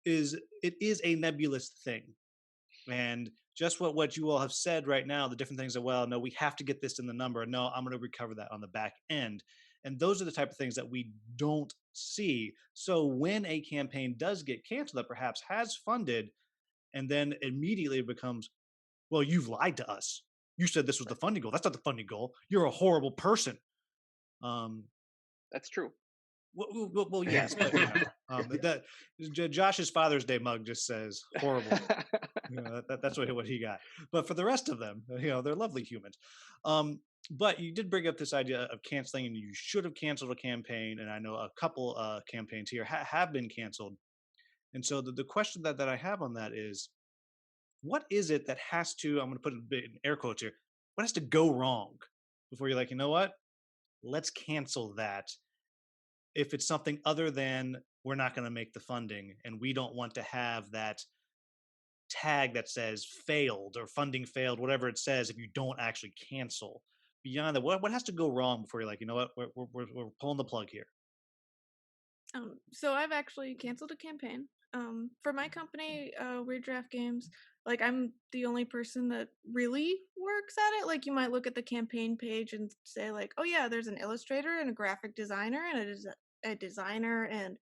is it is a nebulous thing, and just what you all have said right now, the different things that, well, no, we have to get this in the number, no, I'm going to recover that on the back end, and those are the type of things that we don't see. So when a campaign does get canceled that perhaps has funded, and then immediately it becomes, well, you've lied to us, you said this was the funding goal, that's not the funding goal, you're a horrible person. um That's true. well, yes, but that Josh's Father's Day mug just says horrible. That's what he got. But for the rest of them, they're lovely humans. But you did bring up this idea of canceling, and you should have canceled a campaign. And I know a couple campaigns here have been canceled. And so the question that I have on that is, what is it that has to, I'm going to put it a bit in air quotes here, what has to go wrong before you're like, you know what, let's cancel that, if it's something other than we're not going to make the funding and we don't want to have that tag that says failed or funding failed, whatever it says, if you don't actually cancel. Beyond that, what has to go wrong before you're like, you know what, we're pulling the plug here? So I've actually canceled a campaign. For my company, Weird Giraffe Games. Like, I'm the only person that really works at it. Like, you might look at the campaign page and say, like, oh yeah, there's an illustrator and a graphic designer and a designer and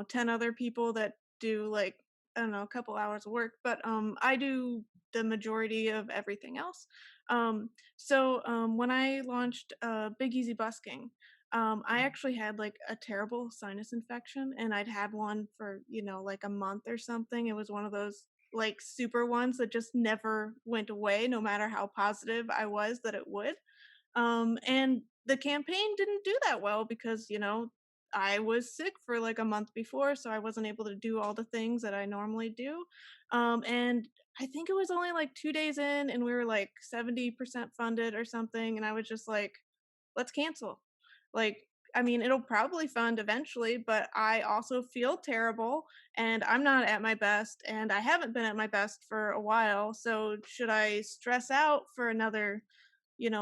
10 other people that do, like, I don't know, a couple hours of work, but I do the majority of everything else. When I launched Big Easy Busking, I actually had like a terrible sinus infection, and I'd had one for, like a month or something. It was one of those like super ones that just never went away, no matter how positive I was that it would. And the campaign didn't do that well because, I was sick for like a month before, so I wasn't able to do all the things that I normally do. And I think it was only like 2 days in, and we were like 70% funded or something. And I was just like, let's cancel. Like, I mean, it'll probably fund eventually, but I also feel terrible and I'm not at my best and I haven't been at my best for a while. So should I stress out for another,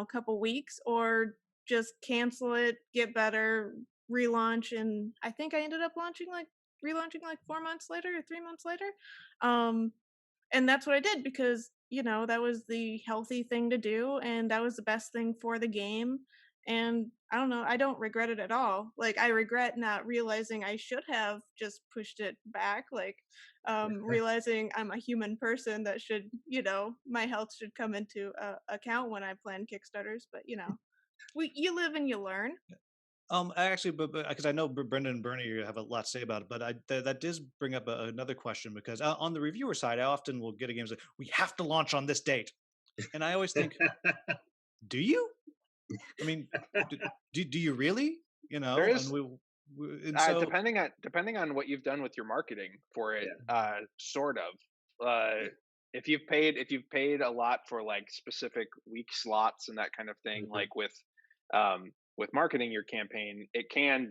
couple weeks, or just cancel it, get better, relaunch? And I think I ended up relaunching like 4 months later or 3 months later. Um, and that's what I did because, that was the healthy thing to do and that was the best thing for the game. And I don't know, I don't regret it at all. Like, I regret not realizing I should have just pushed it back, like realizing I'm a human person that should, my health should come into account when I plan Kickstarters. But you live and you learn. Actually, but because I know Brendan and Bernie have a lot to say about it, but that does bring up another question, because on the reviewer side, I often will get a game like, we have to launch on this date, and I always think, do you? I mean, do you really? you There know, and is and so depending on what you've done with your marketing for it, Yeah. sort of. Uh, Yeah. if you've paid a lot for like specific week slots and that kind of thing, Mhm. like with marketing your campaign, it can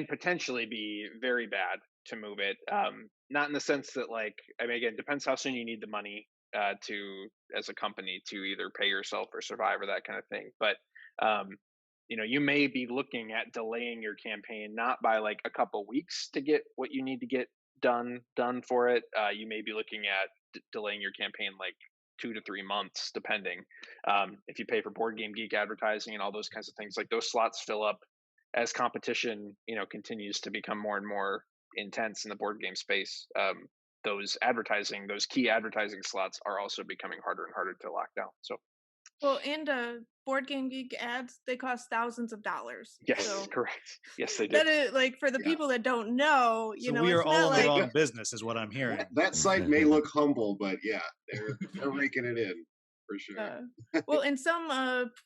potentially be very bad to move it. Not in the sense that, like, I mean, again, depends how soon you need the money to as a company to either pay yourself or survive or that kind of thing. But um, you may be looking at delaying your campaign not by like a couple weeks to get what you need to get done for it. You may be looking at delaying your campaign like 2 to 3 months, depending. If you pay for Board Game Geek advertising and all those kinds of things, like those slots fill up as competition, continues to become more and more intense in the board game space. Those key advertising slots are also becoming harder and harder to lock down. So Well, and Board Game Geek ads, they cost thousands of dollars. yes, So correct. Yes, they do. that is like for the Yeah. people that don't know, so we are it's all not in the like wrong business, is what I'm hearing. That site may look humble, but yeah, they're raking it in for sure. well, and some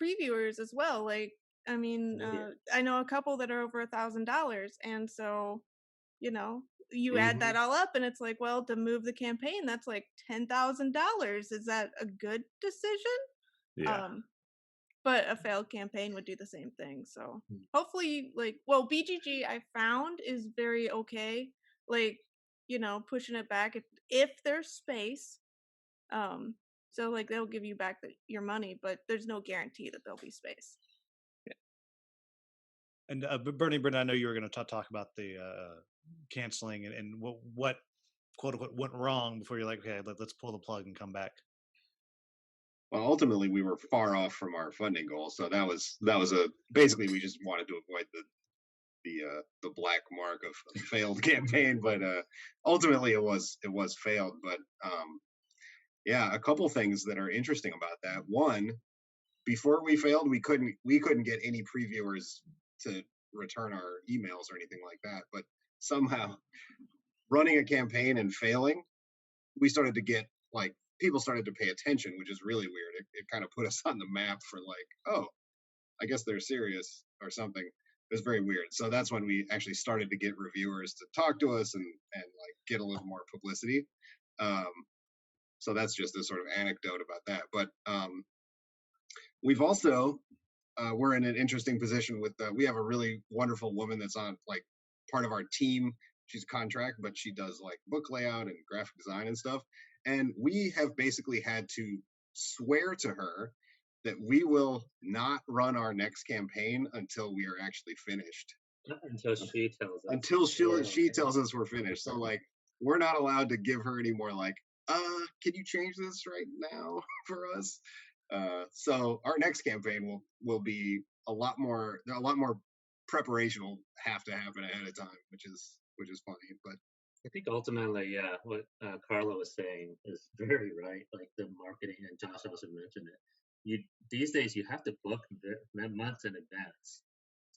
previewers as well. Like, I mean, Yeah. I know a couple that are over $1,000, and so you add Mhm. that all up, and it's like, well, to move the campaign, that's like $10,000. Is that a good decision? Yeah. But a failed campaign would do the same thing. So Mm. hopefully, well, BGG I found is very okay. Like, pushing it back if there's space. So like they'll give you back your money, but there's no guarantee that there'll be space. And Bernie, Brendan, I know you were going to talk about the canceling and what quote unquote went wrong before you're like, okay, let's pull the plug and come back. Well, ultimately, we were far off from our funding goal, so that was basically we just wanted to avoid the black mark of a failed campaign, but ultimately it was failed. But yeah, a couple things that are interesting about that. One, before we failed, we couldn't get any previewers to return our emails or anything like that. But somehow, running a campaign and failing, we started to get like people started to pay attention, which is really weird. It kind of put us on the map for like, oh, I guess they're serious or something. It was very weird. So that's when we actually started to get reviewers to talk to us and like get a little more publicity. So that's just a sort of anecdote about that. But we've also we're in an interesting position with we have a really wonderful woman that's on like part of our team. She's a contract, but she does like book layout and graphic design and stuff. And we have basically had to swear to her that we will not run our next campaign until we are actually finished. Until she tells us. Until she tells us we're finished. So like we're not allowed to give her any more like, can you change this right now for us? So our next campaign will be a lot more preparation will have to happen ahead of time, which is funny. But I think ultimately, yeah, what Carla was saying is very right. Like the marketing, and Josh also mentioned it. These days you have to book months in advance.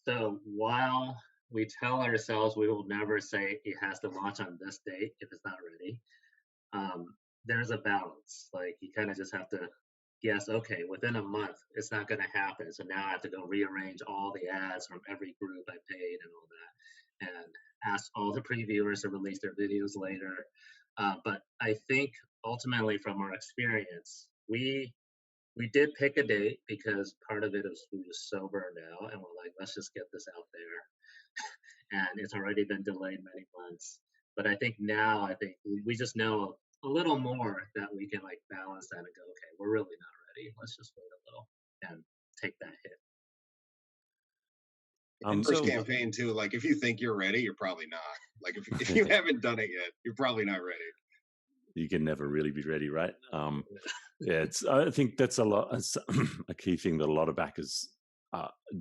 So while we tell ourselves we will never say it has to launch on this date if it's not ready, there's a balance. Like you kind of just have to guess, okay, within a month it's not going to happen. So now I have to go rearrange all the ads from every group I paid and all that, and ask all the previewers to release their videos later. But I think ultimately, from our experience, we did pick a date because part of it is we were so burned out, and we're like, let's just get this out there. And it's already been delayed many months. But I think now, we just know a little more that we can like balance that and go, okay, we're really not ready. Let's just wait a little and take that hit. First campaign too. Like if you think you're ready, you're probably not. Like if you haven't done it yet, you're probably not ready. You can never really be ready, right? Yeah, I think that's a key thing that a lot of backers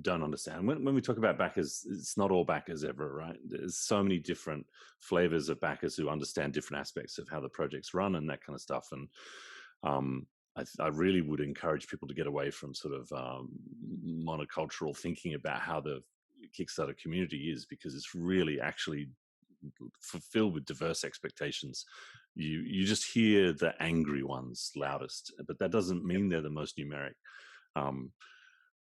don't understand. When we talk about backers, it's not all backers ever, right? There's so many different flavors of backers who understand different aspects of how the projects run and that kind of stuff. And I really would encourage people to get away from sort of monocultural thinking about how the Kickstarter community is, because it's really actually filled with diverse expectations. You just hear the angry ones loudest, but that doesn't mean they're the most numeric.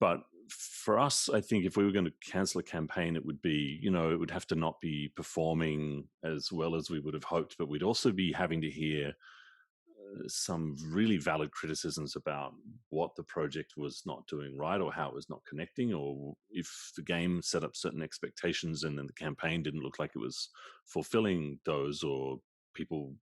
but for us, I think if we were going to cancel a campaign, it would be, it would have to not be performing as well as we would have hoped, but we'd also be having to hear some really valid criticisms about what the project was not doing right, or how it was not connecting, or if the game set up certain expectations and then the campaign didn't look like it was fulfilling those, or people,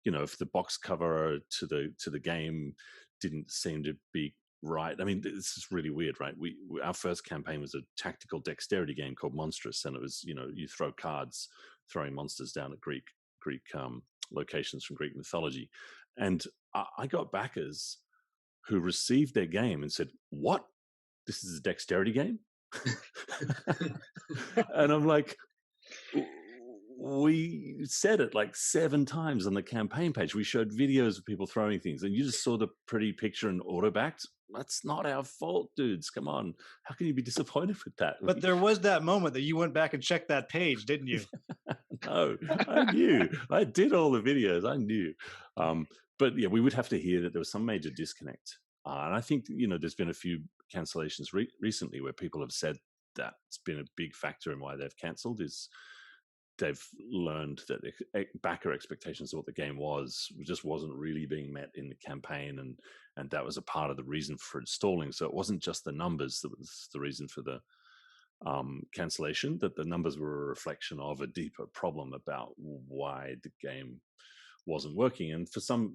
if the box cover to the game didn't seem to be right. I mean, this is really weird, right? Our first campaign was a tactical dexterity game called Monstrous, and it was, you throw cards, throwing monsters down at Greek locations from Greek mythology. And I got backers who received their game and said, "What? This is a dexterity game?" And I'm like, we said it like 7 times on the campaign page. We showed videos of people throwing things, and you just saw the pretty picture and auto-backed. That's not our fault, dudes. Come on. How can you be disappointed with that? But there was that moment that you went back and checked that page, didn't you? No, I knew. I did all the videos. I knew. But yeah, we would have to hear that there was some major disconnect. And I think, there's been a few cancellations recently where people have said that it's been a big factor in why they've cancelled, is they've learned that backer expectations of what the game was just wasn't really being met in the campaign, and that was a part of the reason for installing. So it wasn't just the numbers that was the reason for the cancellation, that the numbers were a reflection of a deeper problem about why the game wasn't working. And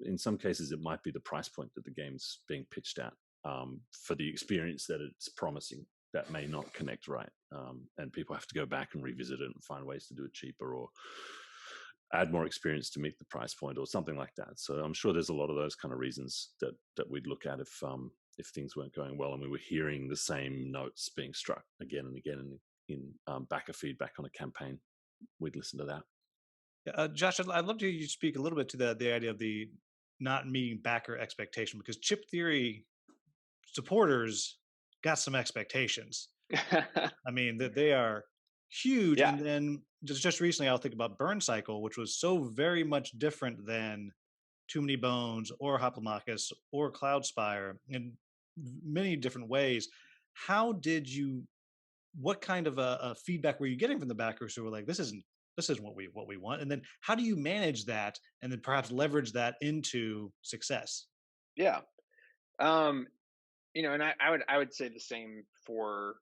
in some cases, it might be the price point that the game's being pitched at, for the experience that it's promising, that may not connect right. And people have to go back and revisit it and find ways to do it cheaper, or add more experience to meet the price point, or something like that. So I'm sure there's a lot of those kind of reasons that we'd look at if things weren't going well and we were hearing the same notes being struck again and again in backer feedback on a campaign. We'd listen to that. Josh, I'd love to hear you speak a little bit to the idea of the not meeting backer expectation, because Chip Theory supporters got some expectations. I mean, that they are huge. Yeah. And then just recently, I'll think about Burn Cycle, which was so very much different than Too Many Bones or Hoplomachus or Cloudspire in many different ways. What kind of a feedback were you getting from the backers who were like, this isn't what we want? And then how do you manage that and then perhaps leverage that into success? Yeah. And I would say the same for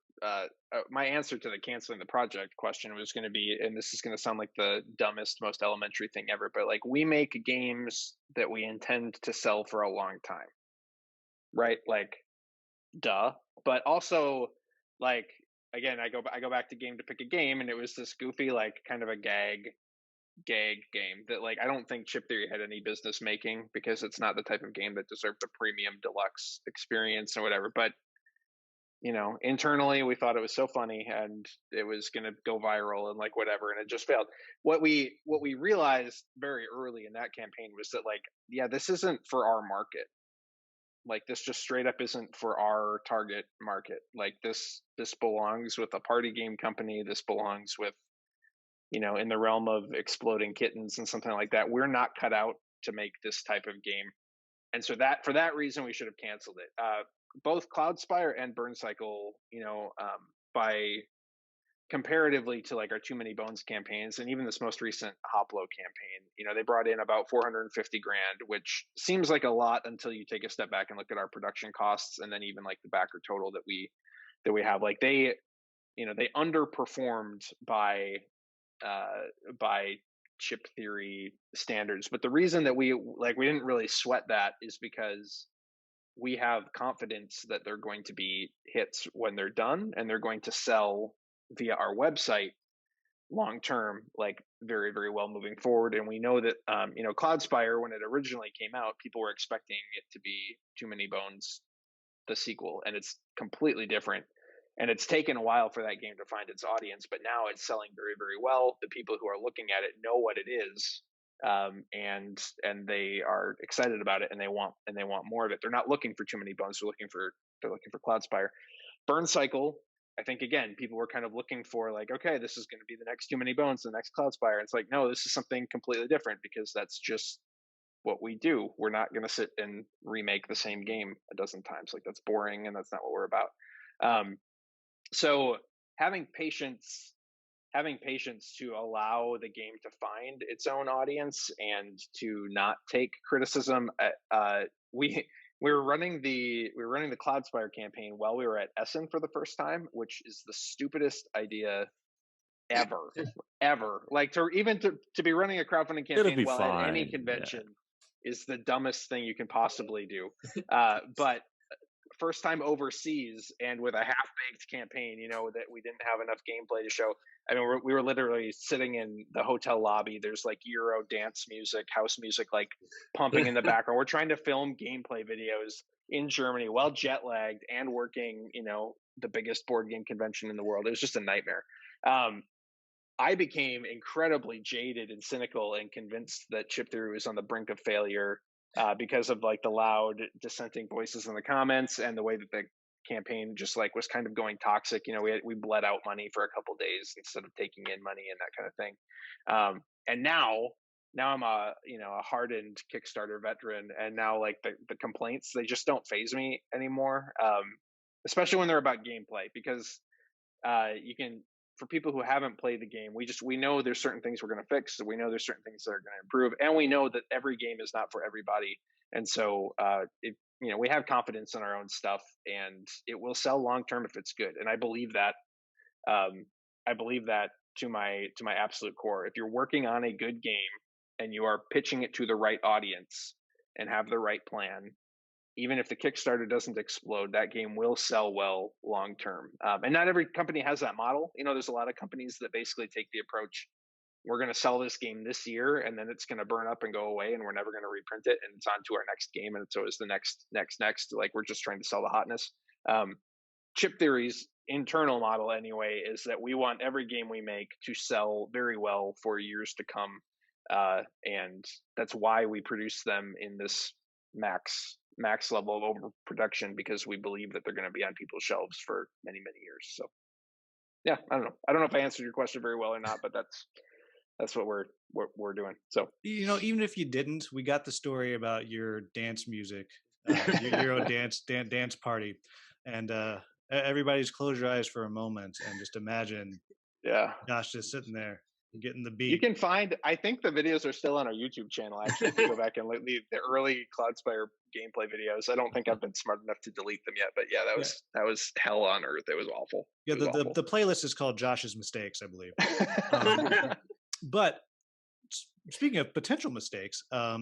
my answer to the canceling the project question was going to be, and this is going to sound like the dumbest, most elementary thing ever, but like, we make games that we intend to sell for a long time, right? Like, duh. But also, like, again, I go back to Game to Pick a Game, and it was this goofy, like, kind of a gag game that, like, I don't think Chip Theory had any business making, because it's not the type of game that deserved a premium deluxe experience or whatever. But internally we thought it was so funny and it was going to go viral and like whatever, and it just failed. What we realized very early in that campaign was that, like, yeah, this isn't for our market. Like, this just straight up isn't for our target market. Like, this belongs with a party game company. This belongs with, in the realm of exploding kittens and something like that. We're not cut out to make this type of game. And so that, for that reason, we should have canceled it. Both Cloudspire and Burn Cycle, by comparatively to like our Too Many Bones campaigns, and even this most recent Hoplo campaign, they brought in about 450 grand, which seems like a lot until you take a step back and look at our production costs, and then even like the backer total that we have. Like, they underperformed by Chip Theory standards. But the reason that we didn't really sweat that is because we have confidence that they're going to be hits when they're done, and they're going to sell via our website long term, like, very, very well moving forward. And we know that Cloudspire, when it originally came out, people were expecting it to be Too Many Bones, the sequel, and it's completely different. And it's taken a while for that game to find its audience, but now it's selling very, very well. The people who are looking at it know what it is, and they are excited about it, and they want more of it. They're not looking for Too Many Bones. They're looking for Cloudspire. Burn Cycle, I think, again, people were kind of looking for, like, okay, this is going to be the next Too Many Bones, the next Cloudspire. It's like, no, this is something completely different, because that's just what we do. We're not going to sit and remake the same game a dozen times. Like, that's boring, and that's not what we're about. So having patience to allow the game to find its own audience and to not take criticism. We were running the Cloudspire campaign while we were at Essen for the first time, which is the stupidest idea ever. Like to be running a crowdfunding It'll campaign be while at any fine. convention is the dumbest thing you can possibly do. But first time overseas and with a half-baked campaign, that we didn't have enough gameplay to show. I mean, we were literally sitting in the hotel lobby. There's like Euro dance music, house music, like pumping in the background. We're trying to film gameplay videos in Germany while jet lagged and working, the biggest board game convention in the world. It was just a nightmare. I became incredibly jaded and cynical and convinced that Chip Theory was on the brink of failure because of like the loud dissenting voices in the comments and the way that the campaign just like was kind of going toxic. We bled out money for a couple days instead of taking in money and that kind of thing. And now I'm a hardened Kickstarter veteran, and now like the complaints, they just don't faze me anymore. Especially when they're about gameplay, because you can, for people who haven't played the game, we know there's certain things we're going to fix. So we know there's certain things that are going to improve, and we know that every game is not for everybody. And so, we have confidence in our own stuff, and it will sell long term if it's good. And I believe that. I believe that to my absolute core. If you're working on a good game and you are pitching it to the right audience and have the right plan, even if the Kickstarter doesn't explode, that game will sell well long term. And not every company has that model. There's a lot of companies that basically take the approach, we're going to sell this game this year, and then it's going to burn up and go away, and we're never going to reprint it, and it's on to our next game, and so is the next. Like, we're just trying to sell the hotness. Chip Theory's internal model, anyway, is that we want every game we make to sell very well for years to come, and that's why we produce them in this max level of overproduction, because we believe that they're going to be on people's shelves for many, many years. So yeah, I don't know if I answered your question very well or not, but that's what we're doing. So even if you didn't, we got the story about your dance music, your Euro dance party, and everybody's close your eyes for a moment and just imagine Josh just sitting there getting the beat. You can find, I think the videos are still on our YouTube channel, actually, if you go back and look the early Cloudspire gameplay videos. I don't think I've been smart enough to delete them yet, but yeah, that was hell on earth. It was awful. Yeah, the playlist is called Josh's Mistakes, I believe. But speaking of potential mistakes, I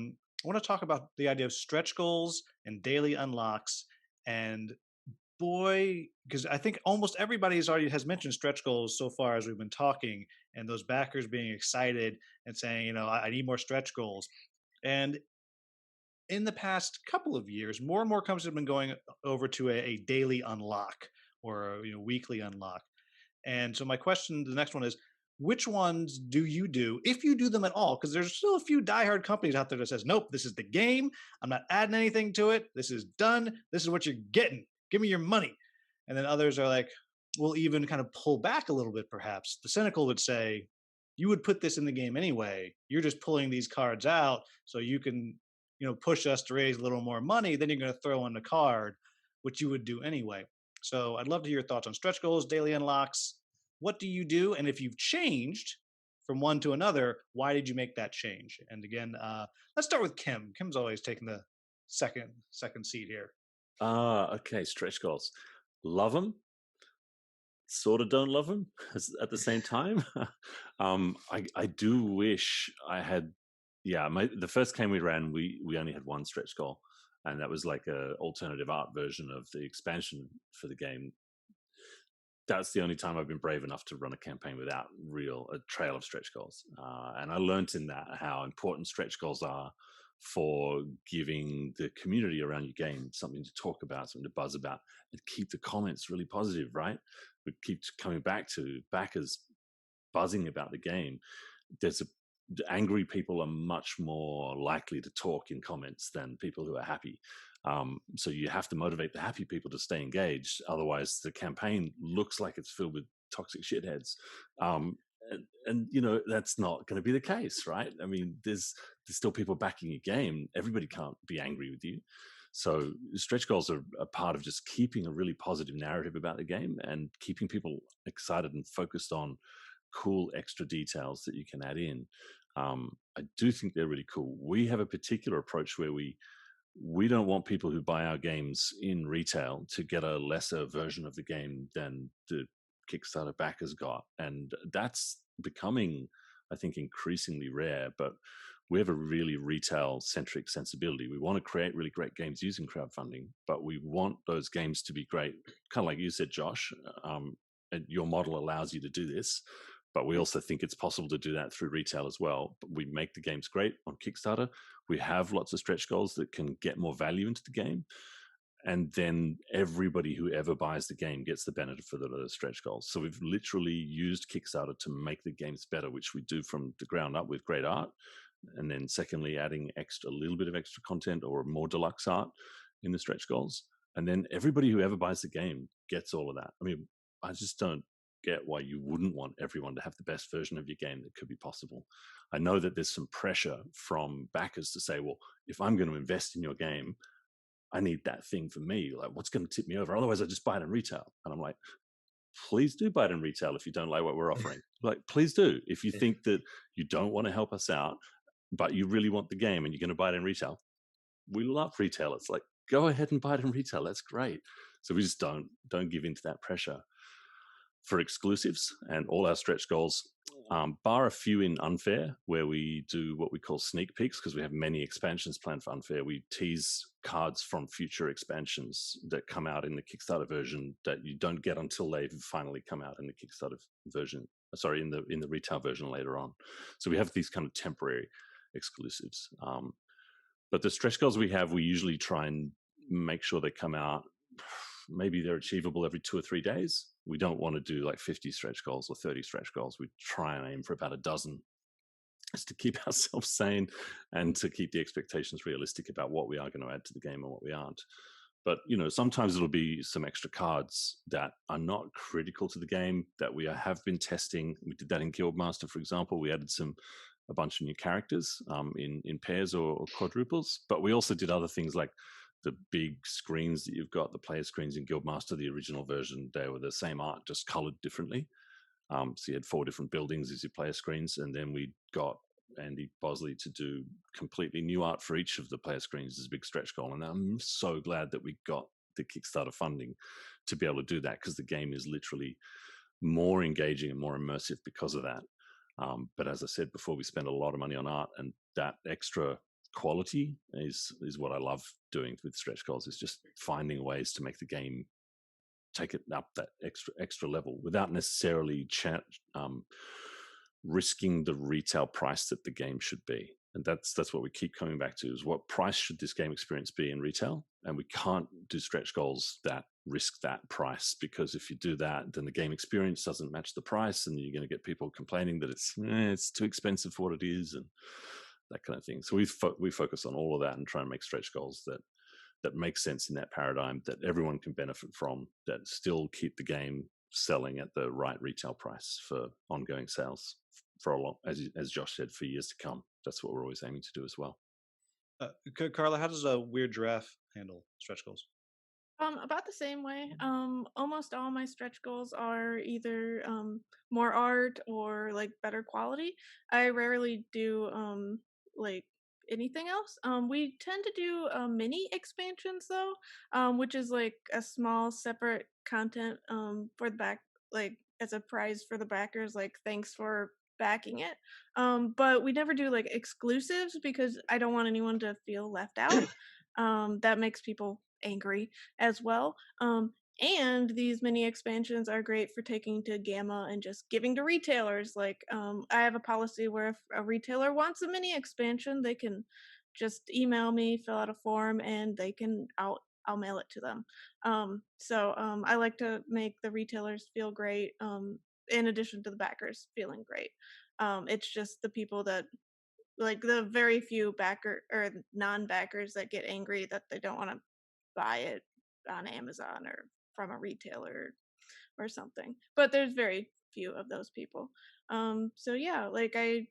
want to talk about the idea of stretch goals and daily unlocks. And boy, because I think almost everybody has mentioned stretch goals so far as we've been talking, and those backers being excited and saying, I need more stretch goals. And in the past couple of years, more and more companies have been going over to a daily unlock or a weekly unlock. And so my question, the next one is, which ones do you do, if you do them at all? Because there's still a few diehard companies out there that says, nope, this is the game. I'm not adding anything to it. This is done. This is what you're getting. Give me your money. And then others are like, we'll even kind of pull back a little bit, perhaps. The cynical would say, you would put this in the game anyway. You're just pulling these cards out so you can, push us to raise a little more money. Then you're going to throw in the card, which you would do anyway. So I'd love to hear your thoughts on stretch goals, daily unlocks. What do you do? And if you've changed from one to another, why did you make that change? And again, let's start with Kim. Kim's always taking the second seat here. Okay, stretch goals. Love them. Sort of don't love them at the same time. I do wish I had. Yeah, the first game we ran, we only had one stretch goal, and that was like a alternative art version of the expansion for the game. That's the only time I've been brave enough to run a campaign without a trail of stretch goals. And I learned in that how important stretch goals are for giving the community around your game something to talk about, something to buzz about, and keep the comments really positive, right? We keep coming back to backers buzzing about the game. Angry people are much more likely to talk in comments than people who are happy. So you have to motivate the happy people to stay engaged. Otherwise, the campaign looks like it's filled with toxic shitheads. And that's not going to be the case, right? I mean, there's still people backing your game. Everybody can't be angry with you. So stretch goals are a part of just keeping a really positive narrative about the game and keeping people excited and focused on cool extra details that you can add in. I do think they're really cool. We have a particular approach where we don't want people who buy our games in retail to get a lesser version of the game than the Kickstarter backers got. And that's becoming, I think, increasingly rare. But we have a really retail centric sensibility. We want to create really great games using crowdfunding, but we want those games to be great. Kind of like you said, Josh, and your model allows you to do this. But we also think it's possible to do that through retail as well. But we make the games great on Kickstarter. We have lots of stretch goals that can get more value into the game. And then everybody who ever buys the game gets the benefit for those stretch goals. So we've literally used Kickstarter to make the games better, which we do from the ground up with great art. And then secondly, adding a little bit of extra content or more deluxe art in the stretch goals. And then everybody who ever buys the game gets all of that. I mean, I just don't get why you wouldn't want everyone to have the best version of your game that could be possible. I know that there's some pressure from backers to say, well, if I'm going to invest in your game, I need that thing for me. Like, what's going to tip me over? Otherwise, I just buy it in retail. And I'm like, please do buy it in retail if you don't like what we're offering. Like, please do. If you think that you don't want to help us out, but you really want the game and you're going to buy it in retail, we love retailers. Like, go ahead and buy it in retail. That's great. So we just don't give into that pressure. For exclusives and all our stretch goals, bar a few in Unfair, where we do what we call sneak peeks, because we have many expansions planned for Unfair. We tease cards from future expansions that come out in the Kickstarter version that you don't get until they've finally come out in the Kickstarter version. Sorry, in the retail version later on. So we have these kind of temporary exclusives. But the stretch goals we have, we usually try and make sure they come out. Maybe they're achievable every 2 or 3 days. We don't want to do like 50 stretch goals or 30 stretch goals. We try and aim for about a dozen, just to keep ourselves sane and to keep the expectations realistic about what we are going to add to the game and what we aren't. But, sometimes it'll be some extra cards that are not critical to the game that we have been testing. We did that in Guildmaster, for example. We added a bunch of new characters in pairs or quadruples. But we also did other things like the big screens that you've got, the player screens in Guildmaster, the original version. They were the same art, just colored differently. So you had 4 different buildings as your player screens. And then we got Andy Bosley to do completely new art for each of the player screens as a big stretch goal. And I'm so glad that we got the Kickstarter funding to be able to do that, because the game is literally more engaging and more immersive because of that. But as I said before, we spend a lot of money on art, and that extra quality is what I love doing with stretch goals, is just finding ways to make the game take it up that extra level without necessarily risking the retail price that the game should be. And that's what we keep coming back to, is what price should this game experience be in retail? And we can't do stretch goals that risk that price, because if you do that, then the game experience doesn't match the price, and you're going to get people complaining that it's too expensive for what it is, and that kind of thing. So we focus on all of that and try and make stretch goals that make sense in that paradigm, that everyone can benefit from, that still keep the game selling at the right retail price for ongoing sales for a long, as Josh said, for years to come. That's what we're always aiming to do as well. Carla, how does a Weird Giraffe handle stretch goals? About the same way. Almost all my stretch goals are either more art or like better quality. I rarely do like anything else. We tend to do mini expansions though, which is like a small separate content for the back, like as a prize for the backers, like thanks for backing it. But we never do like exclusives because I don't want anyone to feel left out. That makes people angry as well. And these mini expansions are great for taking to Gamma and just giving to retailers. Like, I have a policy where if a retailer wants a mini expansion, they can just email me, fill out a form, and I'll mail it to them. I like to make the retailers feel great. In addition to the backers feeling great. It's just the people that, like the very few backer or non-backers, that get angry that they don't want to buy it on Amazon or from a retailer or something. But there's very few of those people. So yeah, like I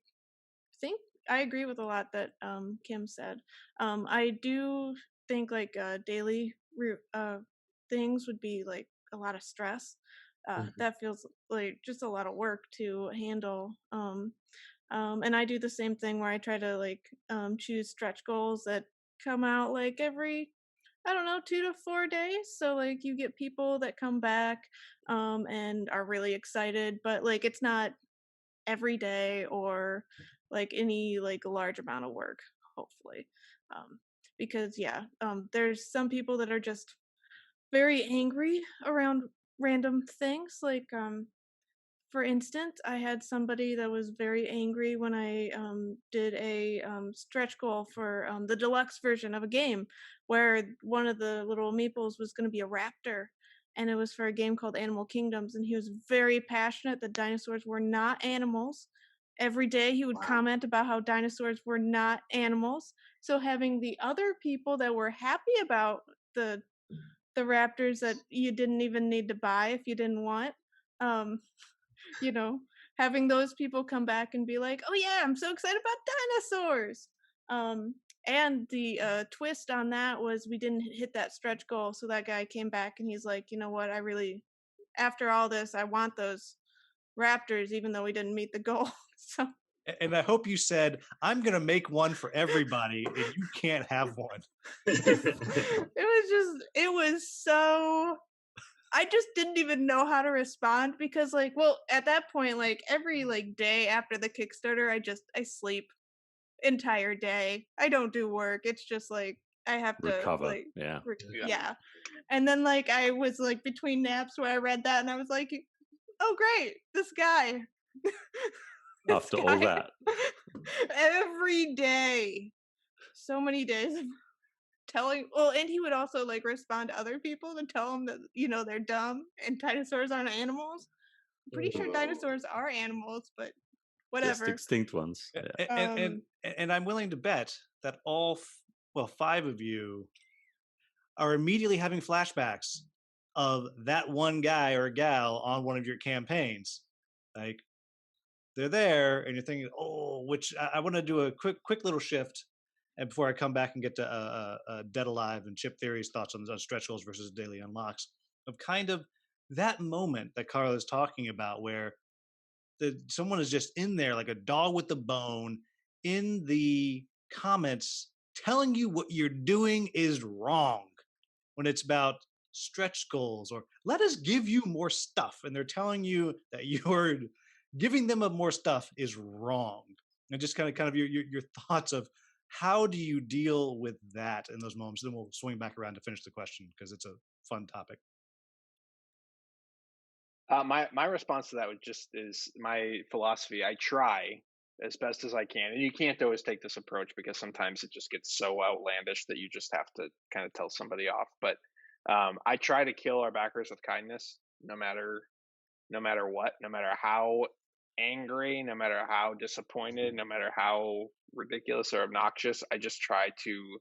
think I agree with a lot that Kim said. I do think like daily things would be like a lot of stress. That feels like just a lot of work to handle. And I do the same thing where I try to like choose stretch goals that come out like every, I don't know, 2 to 4 days. So like you get people that come back and are really excited, but like it's not every day or like any like large amount of work, hopefully. Um, because there's some people that are just very angry around random things. Like for instance, I had somebody that was very angry when I did a stretch goal for the deluxe version of a game where one of the little meeples was going to be a raptor. And it was for a game called Animal Kingdoms. And he was very passionate that dinosaurs were not animals. Every day he would comment about how dinosaurs were not animals. So having the other people that were happy about the raptors that you didn't even need to buy if you didn't want, um, you know, having those people come back and be like, "Oh yeah, I'm so excited about dinosaurs." And the twist on that was we didn't hit that stretch goal, so that guy came back and he's like, "You know what? I really, after all this, I want those raptors, even though we didn't meet the goal." So. And I hope you said, "I'm going to make one for everybody, and you can't have one." It was so. I just didn't even know how to respond because like, well, at that point, like every like day after the Kickstarter, I sleep entire day. I don't do work. It's just like I have to Recover. like Yeah. yeah. And then like I was like between naps where I read that and I was like, oh great, this guy. After all that. Every day. So many days and he would also like respond to other people to tell them that they're dumb and dinosaurs aren't animals. I'm pretty sure dinosaurs are animals, but whatever. Just extinct ones. Yeah. And I'm willing to bet that five of you are immediately having flashbacks of that one guy or gal on one of your campaigns. Like they're there, and you're thinking, "Oh," which I want to do a quick little shift, and before I come back and get to DeadAlive and Chip Theory's thoughts on stretch goals versus daily unlocks, of kind of that moment that Carla is talking about, where someone is just in there like a dog with a bone in the comments telling you what you're doing is wrong, when it's about stretch goals or let us give you more stuff, and they're telling you that you're giving them more stuff is wrong. And just kind of your thoughts of how do you deal with that in those moments. Then we'll swing back around to finish the question because it's a fun topic. My response to that is my philosophy. I try as best as I can, and you can't always take this approach because sometimes it just gets so outlandish that you just have to kind of tell somebody off. But I try to kill our backers with kindness, no matter what, no matter how angry, no matter how disappointed, no matter how ridiculous or obnoxious. I just try to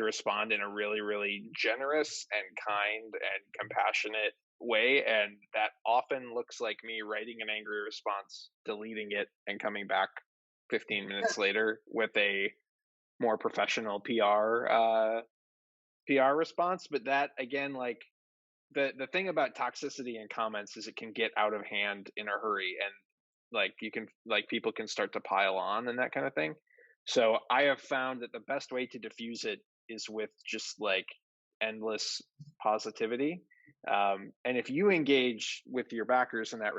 respond in a really, really generous and kind and compassionate way, and that often looks like me writing an angry response, deleting it, and coming back 15 minutes later with a more professional PR response. But that again, like the thing about toxicity in comments is it can get out of hand in a hurry, and people can start to pile on and that kind of thing. So I have found that the best way to diffuse it is with just like endless positivity. And if you engage with your backers in that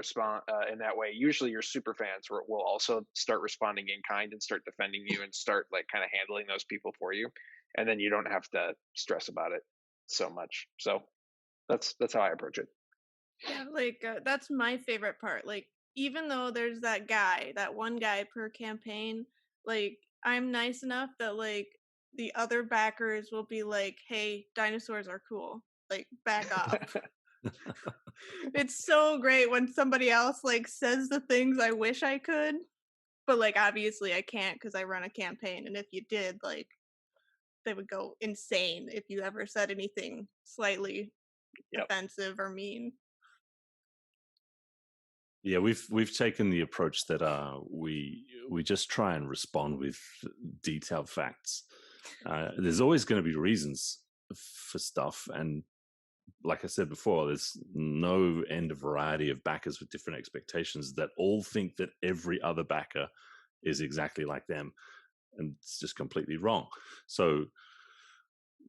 in that way, usually your super fans will also start responding in kind and start defending you and start like kind of handling those people for you, and then you don't have to stress about it so much. So that's how I approach it. Yeah, like that's my favorite part. Like even though there's that one guy per campaign, like I'm nice enough that like the other backers will be like, "Hey, dinosaurs are cool. Like back off." It's so great when somebody else like says the things I wish I could, but like obviously I can't because I run a campaign, and if you did, like they would go insane if you ever said anything slightly offensive or mean. Yeah, we've taken the approach that we just try and respond with detailed facts. There's always going to be reasons for stuff, and like I said before, there's no end of variety of backers with different expectations that all think that every other backer is exactly like them, and it's just completely wrong. So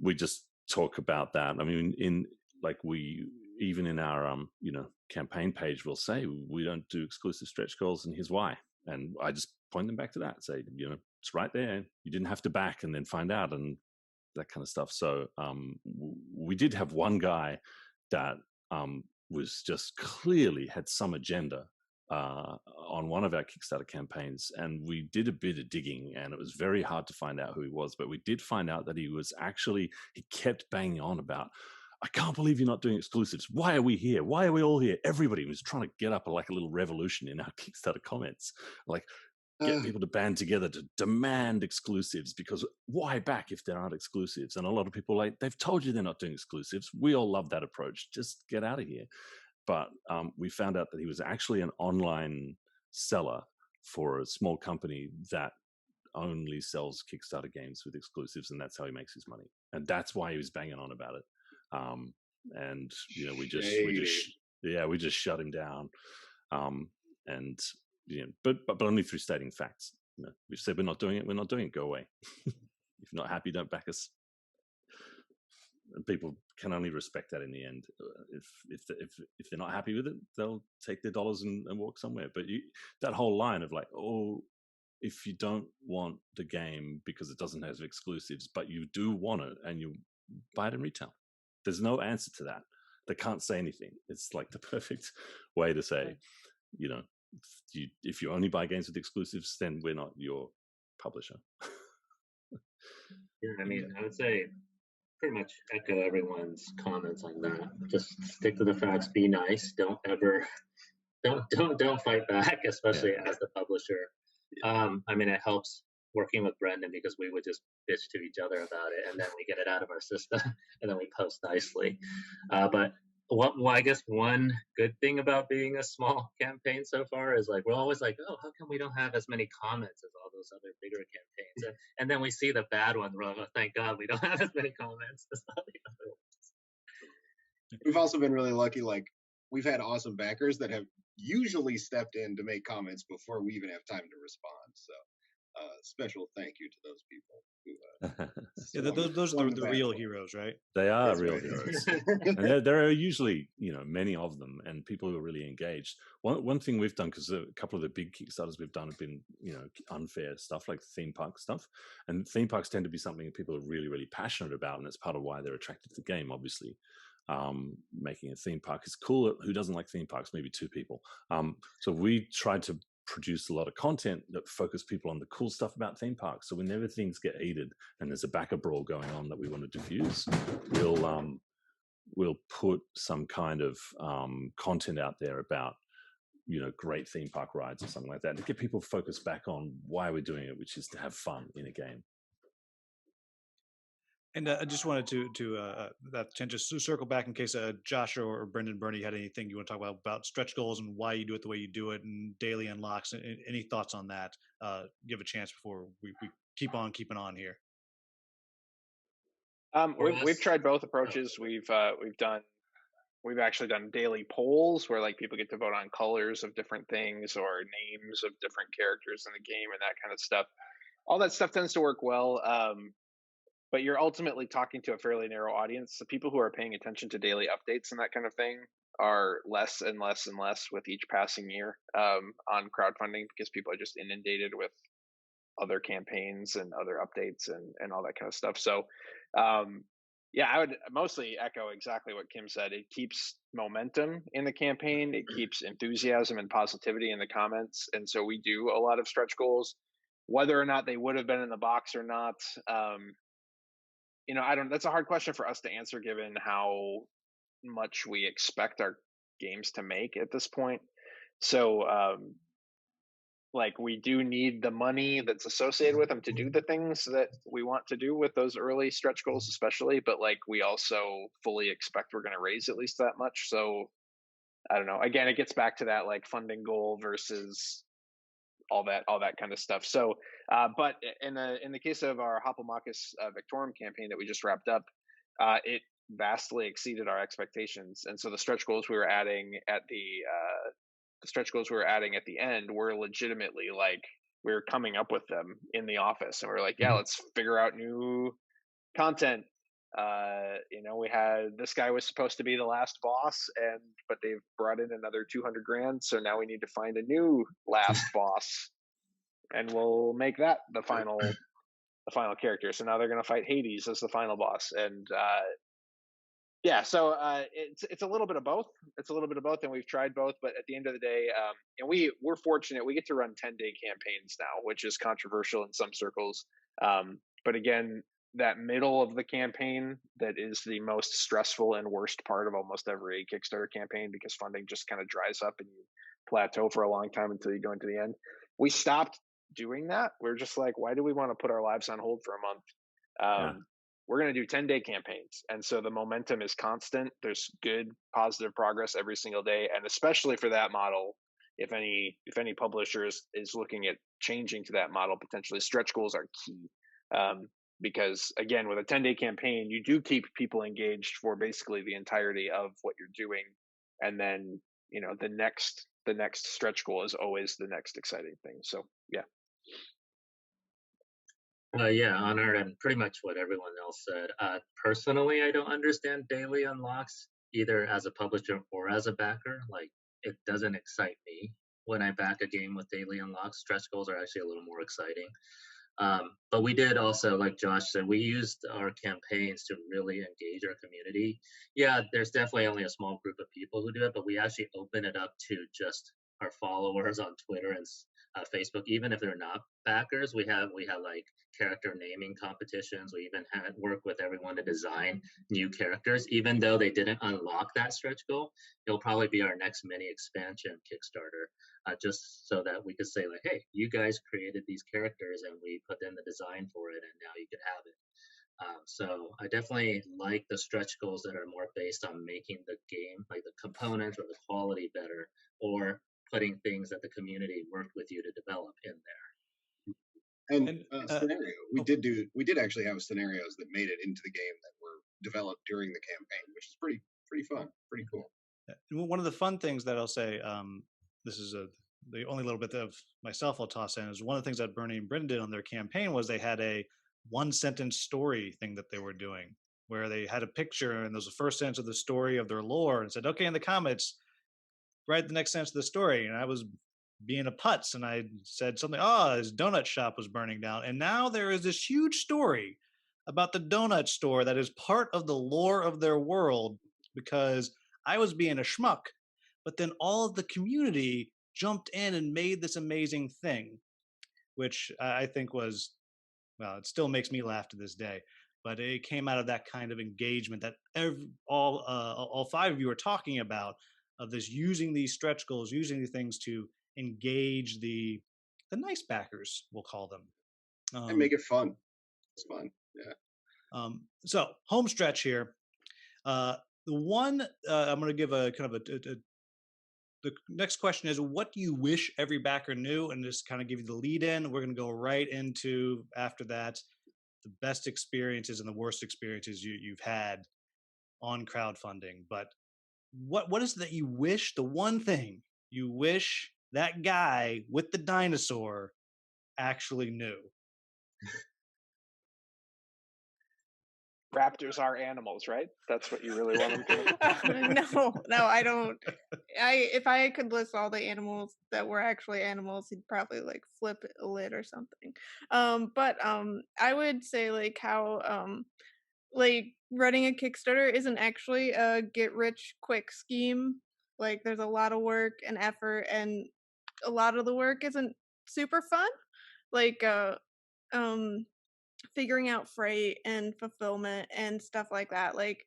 we just talk about that. I mean, even in our campaign page, we'll say we don't do exclusive stretch goals, and here's why. And I just point them back to that, say, it's right there. You didn't have to back and then find out, and that kind of stuff. So we did have one guy that was just clearly had some agenda on one of our Kickstarter campaigns, and we did a bit of digging, and it was very hard to find out who he was, but we did find out that he kept banging on about, I can't believe you're not doing exclusives. Why are we here? Why are we all here? Everybody was trying to get up like a little revolution in our Kickstarter comments, like get people to band together to demand exclusives, because why back if there aren't exclusives? And a lot of people they've told you they're not doing exclusives. We all love that approach. Just get out of here. But we found out that he was actually an online seller for a small company that only sells Kickstarter games with exclusives, and that's how he makes his money. And that's why he was banging on about it. And we just shut him down. And but only through stating facts. We've said we're not doing it. We're not doing it. Go away. If you're not happy, don't back us. And people can only respect that in the end. If they're not happy with it, they'll take their dollars and walk somewhere. But that whole line of like, oh, if you don't want the game because it doesn't have exclusives, but you do want it and you buy it in retail, there's no answer to that. They can't say anything. It's like the perfect way to say, if you only buy games with exclusives, then we're not your publisher. Yeah, I mean, I would say pretty much echo everyone's comments on that. Just stick to the facts, be nice, don't fight back, especially as the publisher. I mean, it helps working with Brendan because we would just bitch to each other about it, and then we get it out of our system, and then we post nicely. But I guess one good thing about being a small campaign so far is we're always like, oh, how come we don't have as many comments as all those other bigger campaigns? And then we see the bad ones. We're like, oh, thank God we don't have as many comments as all the other ones. We've also been really lucky. We've had awesome backers that have usually stepped in to make comments before we even have time to respond. So special thank you to those people. Those are the real heroes, right? They are real heroes. And there are usually, many of them, and people who are really engaged. One thing we've done, because a couple of the big Kickstarters we've done have been, unfair stuff like theme park stuff. And theme parks tend to be something that people are really, really passionate about, and it's part of why they're attracted to the game, obviously. Making a theme park is cool. Who doesn't like theme parks? Maybe two people. So we tried to produce a lot of content that focus people on the cool stuff about theme parks. So whenever things get heated and there's a backer brawl going on that we want to diffuse, we'll put some kind of content out there about great theme park rides or something like that to get people focused back on why we're doing it, which is to have fun in a game. And I just wanted to just circle back in case Josh or Brendan, Bernie had anything you want to talk about stretch goals and why you do it the way you do it, and daily unlocks. Any thoughts on that? Give a chance before we keep on keeping on here. We've tried both approaches. We've actually done daily polls where people get to vote on colors of different things or names of different characters in the game and that kind of stuff. All that stuff tends to work well. But you're ultimately talking to a fairly narrow audience. The people who are paying attention to daily updates and that kind of thing are less and less and less with each passing year on crowdfunding, because people are just inundated with other campaigns and other updates and all that kind of stuff. So, I would mostly echo exactly what Kim said. It keeps momentum in the campaign. It keeps enthusiasm and positivity in the comments. And so we do a lot of stretch goals, whether or not they would have been in the box or not. That's a hard question for us to answer given how much we expect our games to make at this point. So, we do need the money that's associated with them to do the things that we want to do with those early stretch goals, especially. But we also fully expect we're going to raise at least that much. So I don't know. Again, it gets back to that funding goal versus all that kind of stuff. So, but in the case of our Hoplomachus Victorum campaign that we just wrapped up, it vastly exceeded our expectations, and so the stretch goals we were adding at the end were legitimately like we were coming up with them in the office, and we were like, yeah, let's figure out new content. We had this guy was supposed to be the last boss, but they've brought in another 200 grand, so now we need to find a new last boss, and we'll make that the final character. So now they're going to fight Hades as the final boss, and so it's a little bit of both. It's a little bit of both, and we've tried both. But at the end of the day, and we're fortunate we get to run 10-day campaigns now, which is controversial in some circles. But again, that middle of the campaign that is the most stressful and worst part of almost every Kickstarter campaign, because funding just kind of dries up and you plateau for a long time until you go into the end. We stopped doing that. We're just like, why do we want to put our lives on hold for a month? We're going to do 10-day campaigns. And so the momentum is constant. There's good, positive progress every single day. And especially for that model, if any publisher is looking at changing to that model, potentially stretch goals are key. Because again, with a 10-day campaign, you do keep people engaged for basically the entirety of what you're doing. And then, the next stretch goal is always the next exciting thing. So, yeah. Yeah, honored, and pretty much what everyone else said. Personally, I don't understand daily unlocks either as a publisher or as a backer. Like, it doesn't excite me when I back a game with daily unlocks. Stretch goals are actually a little more exciting. But we did also, like Josh said, we used our campaigns to really engage our community. Yeah, there's definitely only a small group of people who do it, but we actually open it up to just our followers on Twitter and Facebook. Even if they're not backers, we had like character naming competitions. We even had work with everyone to design new characters, even though they didn't unlock that stretch goal. It'll probably be our next mini expansion Kickstarter, just so that we could say like, hey, you guys created these characters and we put in the design for it, and now you could have it. So I definitely like the stretch goals that are more based on making the game, like the components or the quality better, or putting things that the community worked with you to develop in there. And scenario, we did actually have scenarios that made it into the game that were developed during the campaign, which is pretty fun, pretty cool. One of the fun things that I'll say, this is the only little bit of myself I'll toss in, is one of the things that Bernie and Brendan did on their campaign was they had a one-sentence story thing that they were doing, where they had a picture and there was the first sentence of the story of their lore, and said, okay, in the comments, write the next sentence of the story. And I was being a putz, and I said something, his donut shop was burning down. And now there is this huge story about the donut store that is part of the lore of their world, because I was being a schmuck, but then all of the community jumped in and made this amazing thing, which I think was, well, it still makes me laugh to this day. But it came out of that kind of engagement that all five of you are talking about, of this using these stretch goals, using these things to engage the nice backers, we'll call them, and make it fun. It's fun, yeah. So home stretch here. The one I'm going to give a kind of the next question is, what do you wish every backer knew? And just kind of give you the lead in. We're going to go right into, after that, the best experiences and the worst experiences you've had on crowdfunding. But what is it that you wish, the one thing you wish that guy with the dinosaur actually knew? Raptors are animals, right? That's what you really want them to. No, I don't. If I could list all the animals that were actually animals, he'd probably like flip a lid or something. But I would say like how like running a Kickstarter isn't actually a get rich quick scheme. Like there's a lot of work and effort, and a lot of the work isn't super fun. Like figuring out freight and fulfillment and stuff like that. Like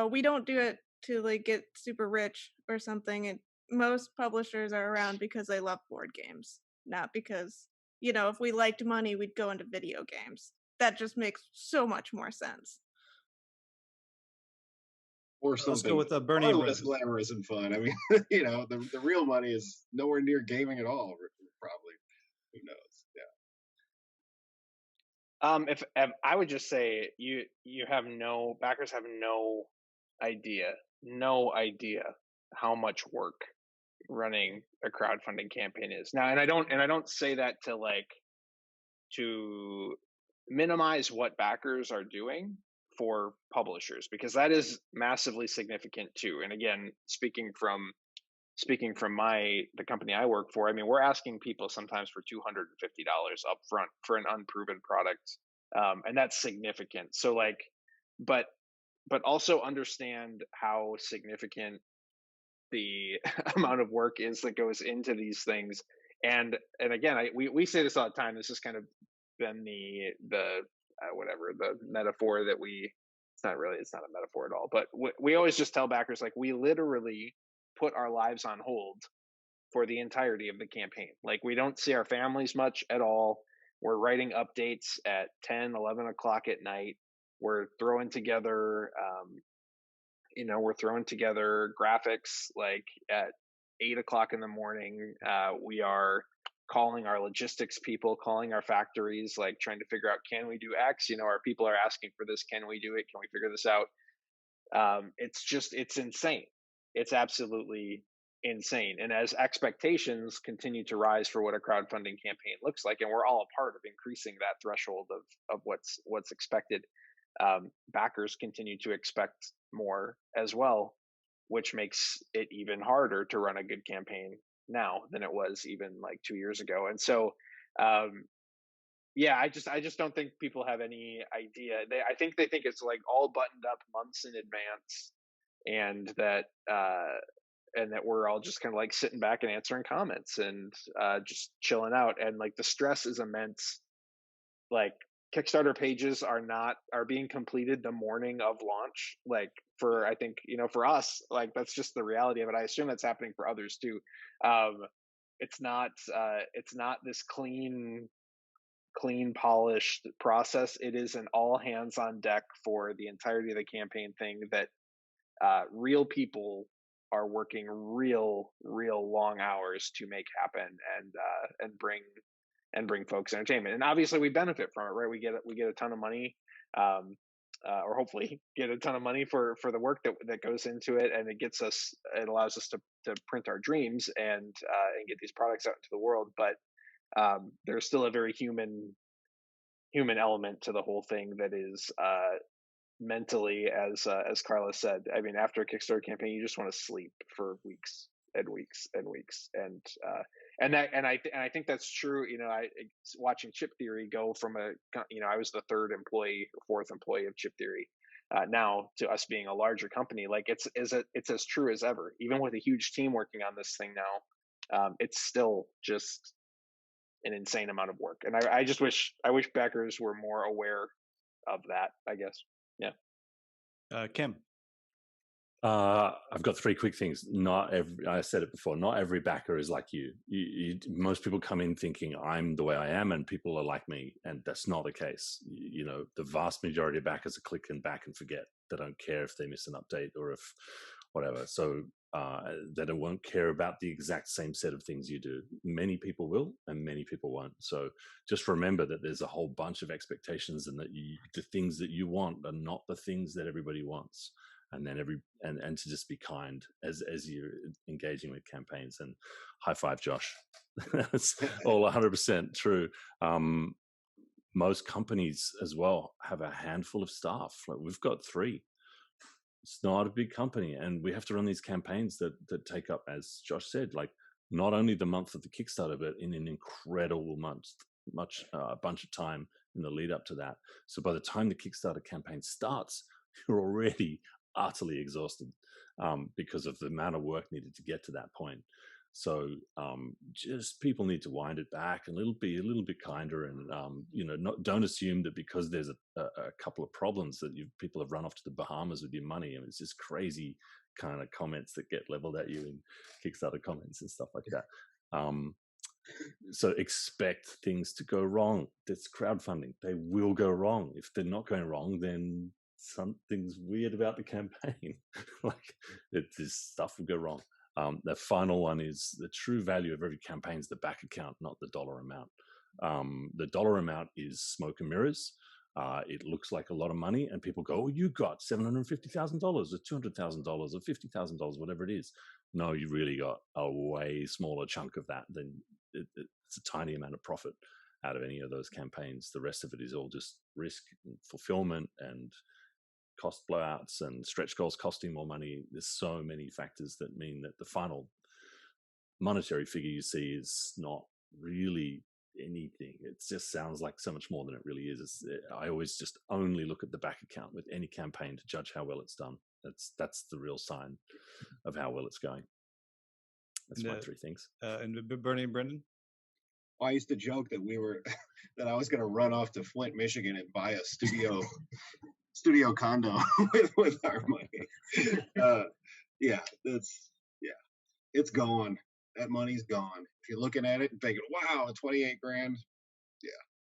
we don't do it to like get super rich or something. Most publishers are around because they love board games, not because, if we liked money, we'd go into video games. That just makes so much more sense. Or something. Let's go with Bernie. Less glamorous and fun. I mean, the real money is nowhere near gaming at all, probably. Who knows? Yeah. If I would just say backers have no idea how much work running a crowdfunding campaign is now, and I don't say that to minimize what backers are doing for publishers, because that is massively significant too. And again, speaking from the company I work for, I mean, we're asking people sometimes for $250 up front for an unproven product, and that's significant. So but also understand how significant the amount of work is that goes into these things. And again, we say this all the time. This has kind of been the whatever the metaphor that we. It's not a metaphor at all. But we always just tell backers, like, we literally put our lives on hold for the entirety of the campaign. Like, we don't see our families much at all. We're writing updates at 10, 11 o'clock at night. We're throwing together graphics like at 8 o'clock in the morning. We are calling our logistics people, calling our factories, like trying to figure out, can we do X? Our people are asking for this. Can we do it? Can we figure this out? It's insane. It's absolutely insane. And as expectations continue to rise for what a crowdfunding campaign looks like, and we're all a part of increasing that threshold of what's expected, backers continue to expect more as well, which makes it even harder to run a good campaign now than it was even like 2 years ago. And so, yeah, I just don't think people have any idea. I think they think it's like all buttoned up months in advance, and that we're all just kind of like sitting back and answering comments and just chilling out. And like, the stress is immense. Like, Kickstarter pages are being completed the morning of launch. Like, I think, for us, like, that's just the reality of it. I assume that's happening for others too. It's not this clean, polished process. It is an all hands on deck for the entirety of the campaign thing, that real people are working real long hours to make happen, and bring folks entertainment. And obviously we benefit from it, right? We get a ton of money, or hopefully get a ton of money for the work that goes into it, and it allows us to print our dreams and get these products out into the world. But there's still a very human element to the whole thing that is mentally, as Carla said. I mean, after a Kickstarter campaign, you just want to sleep for weeks and weeks and weeks, and I think that's true. Watching Chip Theory go from I was the third employee or fourth employee of Chip Theory, now to us being a larger company. Like, it's as true as ever. Even with a huge team working on this thing now, it's still just an insane amount of work. And I wish backers were more aware of that, I guess. Yeah. Kim. I've got three quick things. I said it before, not every backer is like you. Most people come in thinking I'm the way I am and people are like me, and that's not the case. The vast majority of backers are click and back and forget. They don't care if they miss an update or if whatever. So they won't care about the exact same set of things you do. Many people will, and many people won't. So just remember that there's a whole bunch of expectations, and that the things that you want are not the things that everybody wants. And then and to just be kind as you're engaging with campaigns. And high five, Josh. That's all 100% true. Most companies as well have a handful of staff. Like, we've got 3. It's not a big company, and we have to run these campaigns that take up, as Josh said, like, not only the month of the Kickstarter, but in an incredible a bunch of time in the lead up to that. So by the time the Kickstarter campaign starts, you're already utterly exhausted because of the amount of work needed to get to that point. So just people need to wind it back and be a little bit kinder, and don't assume that because there's a couple of problems that people have run off to the Bahamas with your money. I mean, it's just crazy kind of comments that get leveled at you in Kickstarter comments and stuff like that. So expect things to go wrong. That's crowdfunding. They will go wrong. If they're not going wrong, then something's weird about the campaign. Like, this stuff will go wrong. The final one is the true value of every campaign is the back account, not the dollar amount. The dollar amount is smoke and mirrors. It looks like a lot of money, and people go, "Oh, you got $750,000 or $200,000 or $50,000, whatever it is." No, you really got a way smaller chunk of that than it's a tiny amount of profit out of any of those campaigns. The rest of it is all just risk and fulfillment and cost blowouts and stretch goals costing more money. There's so many factors that mean that the final monetary figure you see is not really anything. It just sounds like so much more than it really is. I always just only look at the back account with any campaign to judge how well it's done. That's the real sign of how well it's going. That's my three things. And Bernie and Brendan? I used to joke that that I was going to run off to Flint, Michigan, and buy a studio condo with our money. It's gone. That money's gone. If you're looking at it and thinking, "Wow, 28 grand,"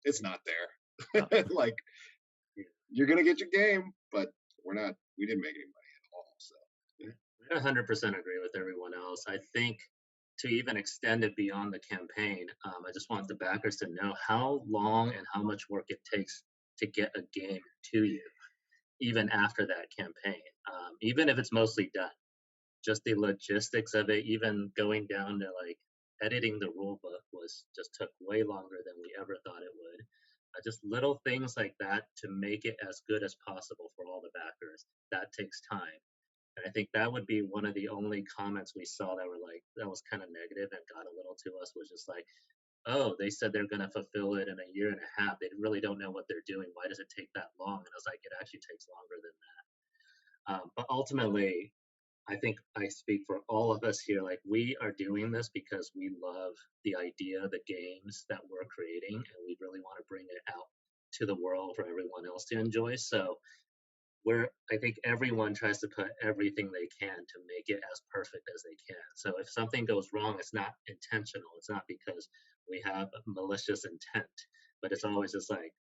it's not there. Like, you're gonna get your game, but we didn't make any money at all. So I 100% agree with everyone else. I think to even extend it beyond the campaign, I just want the backers to know how long and how much work it takes to get a game to you, even after that campaign, even if it's mostly done. Just the logistics of it, even going down to like editing the rule book just took way longer than we ever thought it would. Just little things like that to make it as good as possible for all the backers. That takes time. And I think that would be one of the only comments we saw that were like, that was kind of negative and got a little to us, was just like, oh, they said they're going to fulfill it in a year and a half. They really don't know what they're doing. Why does it take that long? And I was like, it actually takes longer than that. But ultimately, I think I speak for all of us here. Like, we are doing this because we love the idea, the games that we're creating, and we really want to bring it out to the world for everyone else to enjoy. So I think everyone tries to put everything they can to make it as perfect as they can. So if something goes wrong, it's not intentional. It's not because we have malicious intent, but it's always just like,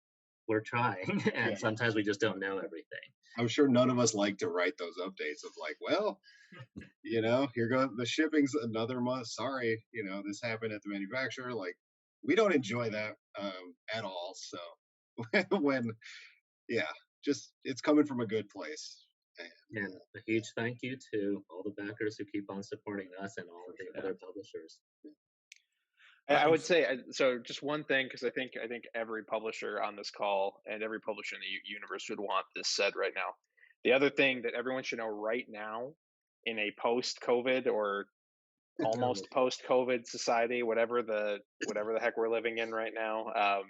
we're trying, and sometimes we just don't know everything. I'm sure none of us like to write those updates of like, well, here goes the shipping's another month. Sorry, this happened at the manufacturer. Like, we don't enjoy that at all. So when, just it's coming from a good place. And a huge thank you to all the backers who keep on supporting us and all of the other publishers. I would say, so just one thing, because I think every publisher on this call and every publisher in the universe would want this said right now. The other thing that everyone should know right now, in a post-COVID or almost post-COVID society, whatever the heck we're living in right now,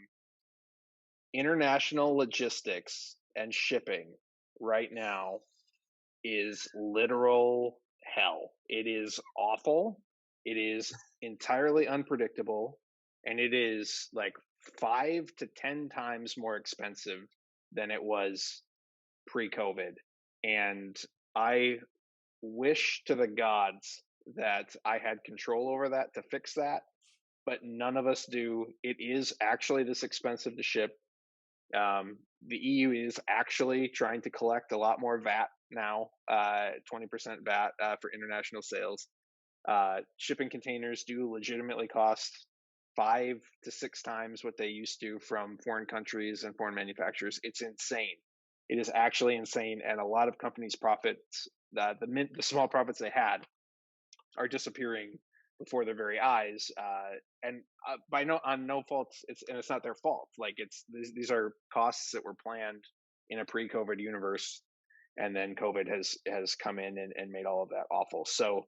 international logistics and shipping right now is literal hell. It is awful. It is entirely unpredictable, and it is like 5 to 10 times more expensive than it was pre-COVID. And I wish to the gods that I had control over that to fix that, but none of us do. It is actually this expensive to ship. The EU is actually trying to collect a lot more VAT now, 20% VAT for international sales. Shipping containers do legitimately cost 5 to 6 times what they used to from foreign countries and foreign manufacturers. It's insane. It is actually insane, and a lot of companies' profits, the small profits they had, are disappearing before their very eyes, and on no fault. It's not their fault. Like, these are costs that were planned in a pre-COVID universe, and then COVID has come in and made all of that awful. So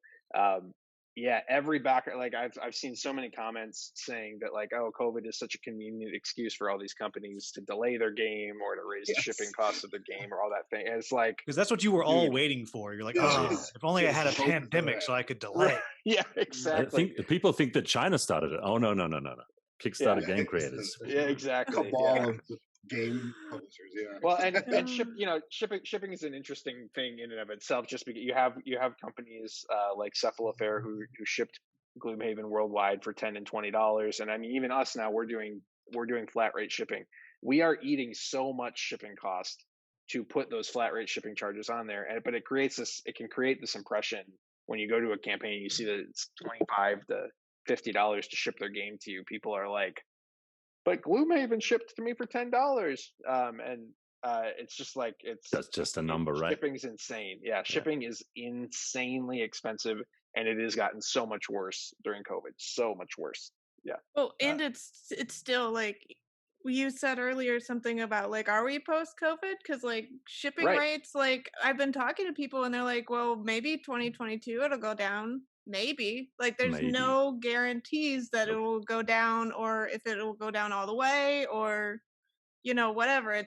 every backer, like I've seen so many comments saying that, like, oh, COVID is such a convenient excuse for all these companies to delay their game or to raise the shipping costs of their game or all that thing. And it's like, because that's what you were all waiting for. You're like, if only I had a pandemic so I could delay. Yeah, exactly. People think that China started it. Oh, no. Kickstarter game creators. Yeah, exactly. Cabal of game publishers. Yeah. Well, and shipping is an interesting thing in and of itself. Just because you have companies like Cephalofair who shipped Gloomhaven worldwide for $10 and $20, and I mean, even us now, we're doing flat rate shipping. We are eating so much shipping cost to put those flat rate shipping charges on there, but it can create this impression when you go to a campaign, you see that it's $25 to $50 to ship their game to you. People are like, but Gloomhaven shipped to me for $10. It's just like That's just a number, right? Shipping's insane. Yeah, shipping is insanely expensive, and it has gotten so much worse during COVID. So much worse. Yeah. Well, and it's still like you said earlier something about like, are we post COVID? Because like shipping Right. rates, like I've been talking to people and they're like, well, maybe 2022 it'll go down. Maybe. Like there's Maybe. no guarantees that it Nope. will go down, or if it will go down all the way, or whatever.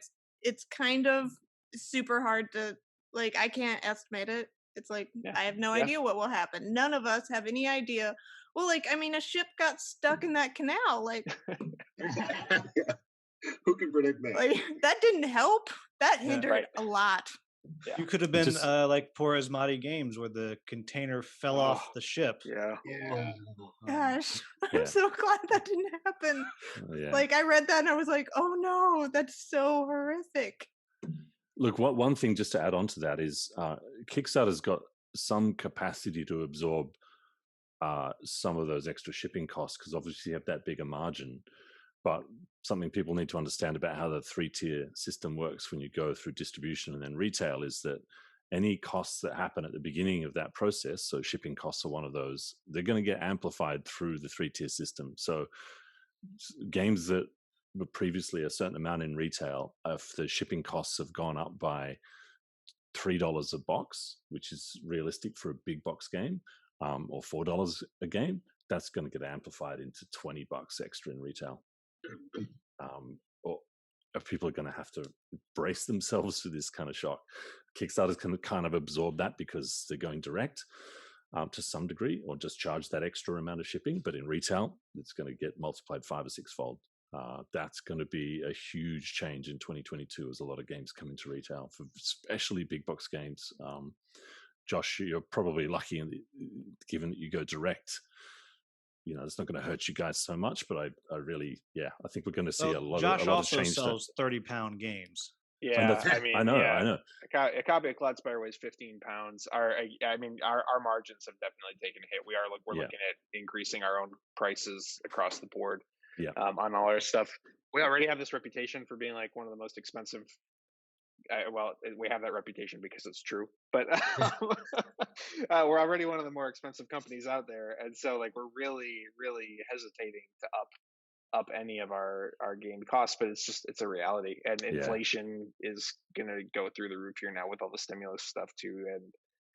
It's kind of super hard to, like, I can't estimate it. It's like Yeah. I have no Yeah. idea what will happen. None of us have any idea. Well, like, I mean, a ship got stuck in that canal. Like, Yeah. Who can predict that? like that didn't help. That hindered Right. a lot. Yeah. You could have been like Poor Asmati Games, where the container fell off the ship. Yeah. Yeah. Gosh, Yeah. I'm so glad that didn't happen. Yeah. Like, I read that and I was like, oh no, that's so horrific. Look, one thing just to add on to that is Kickstarter's got some capacity to absorb some of those extra shipping costs, because obviously you have that bigger margin. But something people need to understand about how the 3-tier system works when you go through distribution and then retail is that any costs that happen at the beginning of that process, so shipping costs are one of those, they're going to get amplified through the 3-tier system. So games that were previously a certain amount in retail, if the shipping costs have gone up by $3 a box, which is realistic for a big box game, or $4 a game, that's going to get amplified into $20 extra in retail. Or if people are going to have to brace themselves for this kind of shock. Kickstarters can kind of absorb that because they're going direct to some degree, or just charge that extra amount of shipping. But in retail, it's going to get multiplied 5 or 6-fold. That's going to be a huge change in 2022 as a lot of games come into retail, for especially big box games. Josh, you're probably lucky given that you go direct. It's not going to hurt you guys so much, but I really, I think we're going to see a lot of change. Josh also sells 30-pound games. Yeah, I mean, I know. A copy of Cloudspire weighs 15 pounds. Our margins have definitely taken a hit. We're looking at increasing our own prices across the board. Yeah. On all our stuff. We already have this reputation for being like one of the most expensive. We have that reputation because it's true, but we're already one of the more expensive companies out there, and so like we're really, really hesitating to up any of our game costs. But it's a reality, and inflation is gonna go through the roof here now with all the stimulus stuff too, and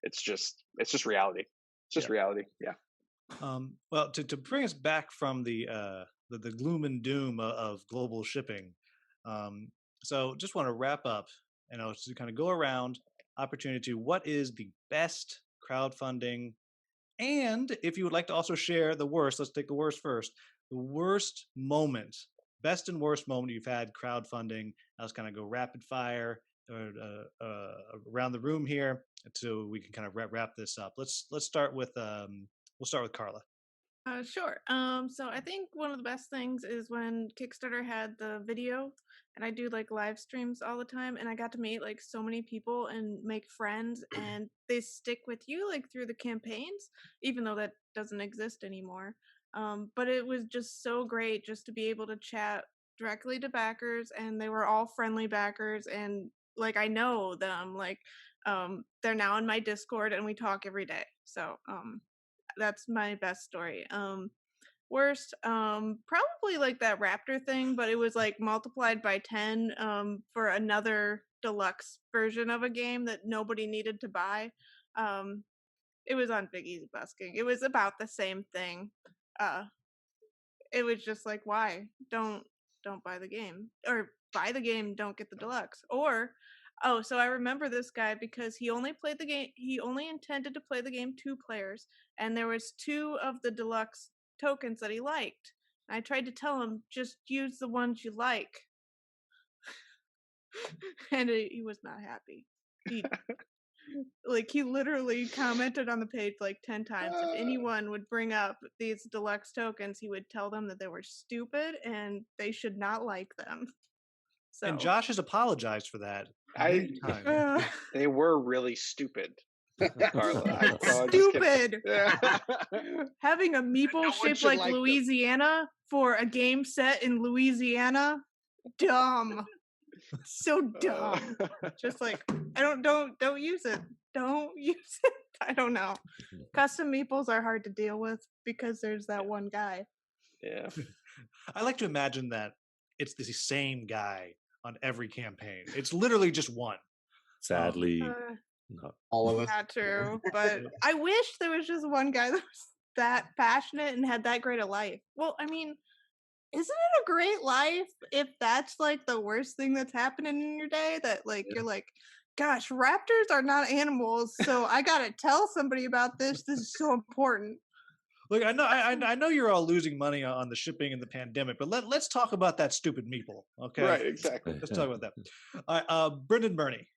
it's just reality. It's just reality. Yeah. Well, to bring us back from the gloom and doom of global shipping, so just want to wrap up. To kind of go around opportunity. What is the best crowdfunding? And if you would like to also share the worst, let's take the worst first. The worst moment, best and worst moment you've had crowdfunding. Let's kind of go rapid fire around the room here, so we can kind of wrap this up. Let's start with we'll start with Carla. Sure. So I think one of the best things is when Kickstarter had the video, and I do like live streams all the time, and I got to meet like so many people and make friends, and they stick with you like through the campaigns, even though that doesn't exist anymore. But it was just so great just to be able to chat directly to backers, and they were all friendly backers, and like I know them, like they're now in my Discord and we talk every day. So that's my best story. Worst, probably like that raptor thing, but it was like multiplied by 10 for another deluxe version of a game that nobody needed to buy. It was on Big Easy Busking. It was about the same thing. It was just like, why don't buy the game, or buy the game, don't get the deluxe. Or so I remember this guy because he only played the game. He only intended to play the game 2 players, and there was 2 of the deluxe tokens that he liked. I tried to tell him, just use the ones you like, and he was not happy. He literally commented on the page like 10 times. If anyone would bring up these deluxe tokens, he would tell them that they were stupid and they should not like them. So, and Josh has apologized for that. They were really stupid. Carla, I'm just kidding. Stupid. Yeah. Having a No meeple one shaped should like like them. Louisiana for a game set in Louisiana, dumb. So dumb. Just like don't use it. Don't use it. I don't know. Custom meeples are hard to deal with because there's that one guy. Yeah. I like to imagine that it's the same guy on every campaign. It's literally just one. Sadly, Uh, not. All of us. Not true, but I wish there was just one guy that was that passionate and had that great a life. Well, I mean, isn't it a great life if that's like the worst thing that's happening in your day? That like you're like, gosh, raptors are not animals, so I gotta tell somebody about this. This is so important. Look, I know you're all losing money on the shipping and the pandemic, but let's talk about that stupid meeple. Okay, Right. Exactly. let's talk about that. All right, Brendan, Bernie.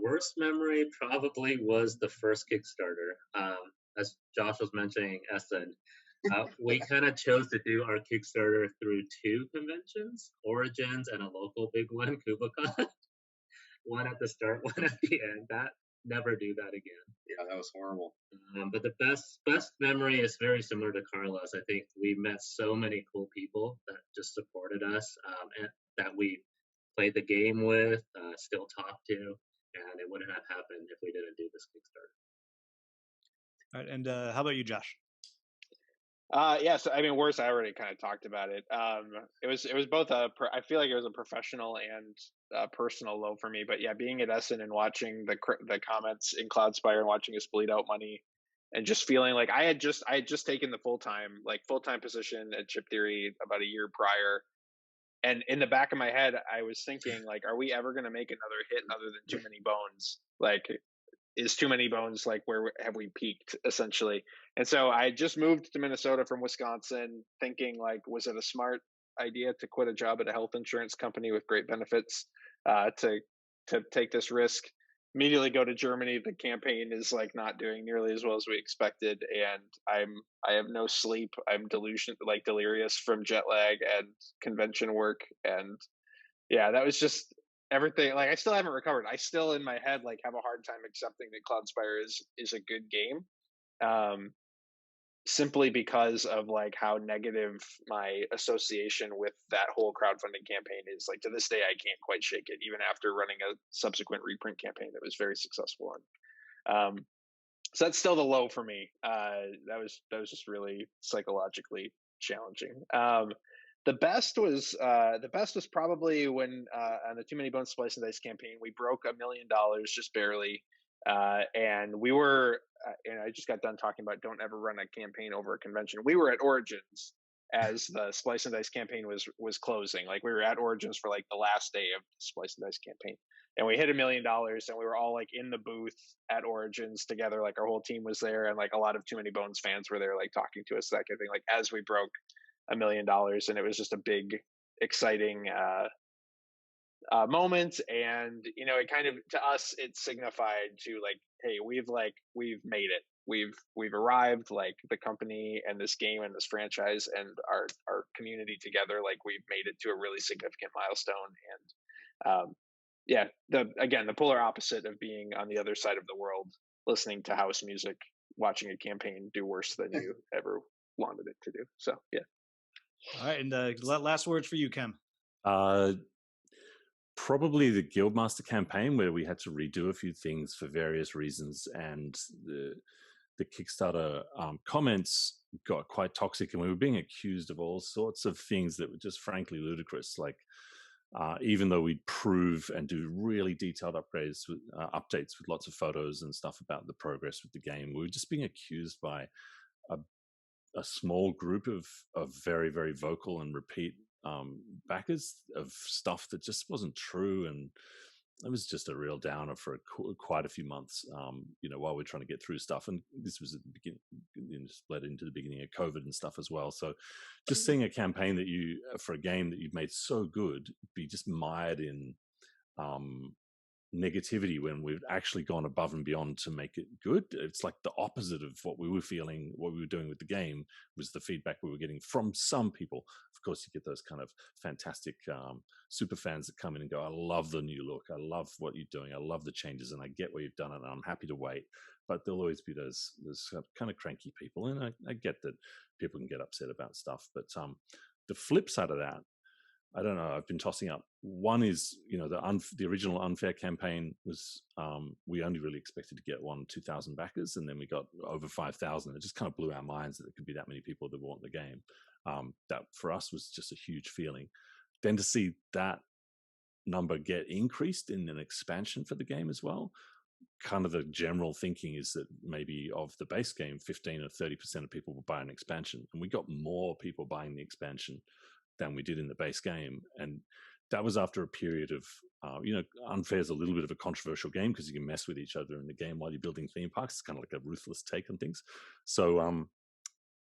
Worst memory probably was the first Kickstarter. As Josh was mentioning, Essen, we kind of chose to do our Kickstarter through two conventions, Origins and a local big one, KubaCon. One at the start, one at the end. That never do that again. Yeah, that was horrible. But the best memory is very similar to Carla's. I think we met so many cool people that just supported us, and that we played the game with, still talk to, and it wouldn't have happened if we didn't do this Kickstarter. All right, and how about you, Josh? Yeah, so I mean, worse. I already kind of talked about it. It was both I feel like it was a professional and personal low for me. But yeah, being at Essen and watching the comments in Cloudspire and watching us bleed out money, and just feeling like I had just taken the full time position at Chip Theory about a year prior, and in the back of my head, I was thinking like, are we ever going to make another hit other than Too Many Bones? Like, is Too Many Bones like where have we peaked essentially? And so I just moved to Minnesota from Wisconsin, thinking like, was it a smart idea to quit a job at a health insurance company with great benefits to take this risk? Immediately go to Germany. The campaign is like not doing nearly as well as we expected, and I have no sleep. I'm delirious from jet lag and convention work, and yeah, that was just everything. Like I still haven't recovered. I still in my head like have a hard time accepting that Cloudspire is a good game. Simply because of like how negative my association with that whole crowdfunding campaign is. Like to this day, I can't quite shake it, even after running a subsequent reprint campaign that was very successful. So that's still the low for me. That was just really psychologically challenging. The best was probably when on the Too Many Bones Splice and Dice campaign we broke $1 million just barely, and we were and I just got done talking about don't ever run a campaign over a convention. We were at Origins as the Splice and Dice campaign was closing. Like we were at Origins for like the last day of the Splice and Dice campaign, and we hit $1 million, and we were all like in the booth at Origins together. Like our whole team was there, and like a lot of Too Many Bones fans were there, like talking to us, that kind of thing. Like as we broke $1 million, and it was just a big, exciting moment. And you know, it kind of to us it signified to like, hey, we've made it. We've arrived. Like the company and this game and this franchise and our community together. Like we've made it to a really significant milestone. And yeah, the polar opposite of being on the other side of the world, listening to house music, watching a campaign do worse than you ever wanted it to do. So yeah. All right, and last words for you, Kem. Probably the Guildmaster campaign, where we had to redo a few things for various reasons, and the Kickstarter comments got quite toxic, and we were being accused of all sorts of things that were just frankly ludicrous. Like even though we'd prove and do really detailed updates with lots of photos and stuff about the progress with the game, we were just being accused by a small group of very, very vocal and repeat backers of stuff that just wasn't true. And it was just a real downer for quite a few months, while we're trying to get through stuff. And this was at the beginning, split into the beginning of COVID and stuff as well. So just seeing a campaign for a game that you've made so good, be just mired in negativity when we've actually gone above and beyond to make it good. It's like the opposite of what we were feeling, what we were doing with the game was the feedback we were getting from some people. Of course, you get those kind of fantastic super fans that come in and go, I love the new look. I love what you're doing. I love the changes and I get what you've done and I'm happy to wait. But there'll always be those kind of cranky people. And I get that people can get upset about stuff. But the flip side of that, I don't know. I've been tossing up. One is, the original Unfair campaign was we only really expected to get 2,000 backers, and then we got over 5,000. It just kind of blew our minds that there could be that many people that want the game. That for us was just a huge feeling. Then to see that number get increased in an expansion for the game as well. Kind of the general thinking is that maybe of the base game, 15 or 30% of people will buy an expansion, and we got more people buying the expansion than we did in the base game. And that was after a period of, Unfair is a little bit of a controversial game because you can mess with each other in the game while you're building theme parks. It's kind of like a ruthless take on things. So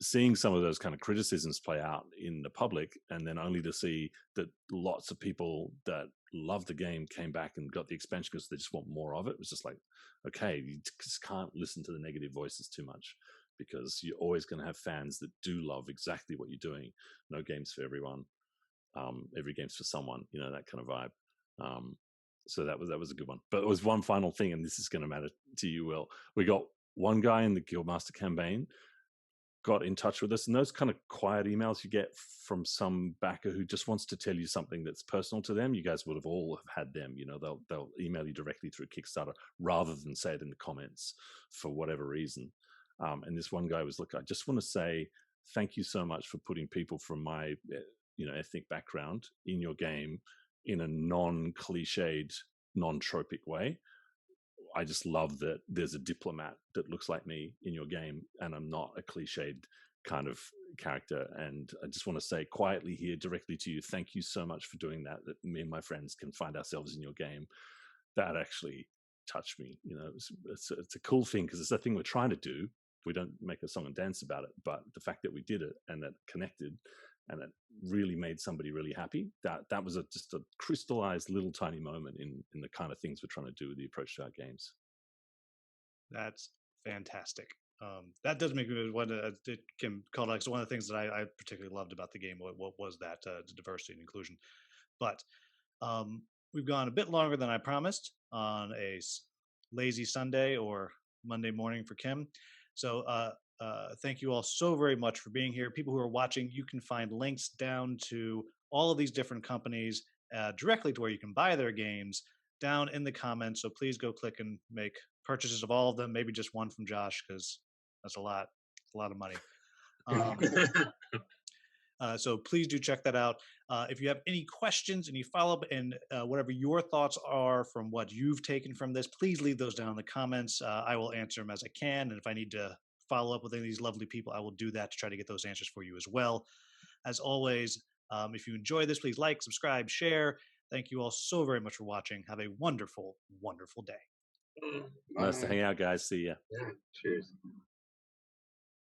seeing some of those kind of criticisms play out in the public, and then only to see that lots of people that love the game came back and got the expansion because they just want more of it, was just like, okay, you just can't listen to the negative voices too much, because you're always going to have fans that do love exactly what you're doing. No game's for everyone. Every game's for someone, that kind of vibe. So that was a good one. But it was one final thing, and this is going to matter to you, Will. We got one guy in the Guildmaster campaign got in touch with us, and those kind of quiet emails you get from some backer who just wants to tell you something that's personal to them. You guys would have all have had them, they'll email you directly through Kickstarter rather than say it in the comments for whatever reason. And this one guy was, look, I just want to say thank you so much for putting people from my ethnic background in your game in a non-cliched, non-tropic way. I just love that there's a diplomat that looks like me in your game, and I'm not a cliched kind of character. And I just want to say quietly here, directly to you, thank you so much for doing that me and my friends can find ourselves in your game. That actually touched me. It's a cool thing, because it's a thing we're trying to do. We don't make a song and dance about it, but the fact that we did it and that connected and that really made somebody really happy, that was just a crystallized little tiny moment in the kind of things we're trying to do with the approach to our games. That's fantastic. That does make me one of the things that I particularly loved about the game. What was that diversity and inclusion? But we've gone a bit longer than I promised on a lazy Sunday or Monday morning for Kim. So thank you all so very much for being here. People who are watching, you can find links down to all of these different companies directly to where you can buy their games down in the comments. So please go click and make purchases of all of them. Maybe just one from Josh, because that's a lot of money. So please do check that out. If you have any questions, any follow-up, and whatever your thoughts are from what you've taken from this, please leave those down in the comments. I will answer them as I can. And if I need to follow up with any of these lovely people, I will do that to try to get those answers for you as well. As always, if you enjoy this, please like, subscribe, share. Thank you all so very much for watching. Have a wonderful, wonderful day. Nice to hang out, guys. See ya. Yeah, cheers.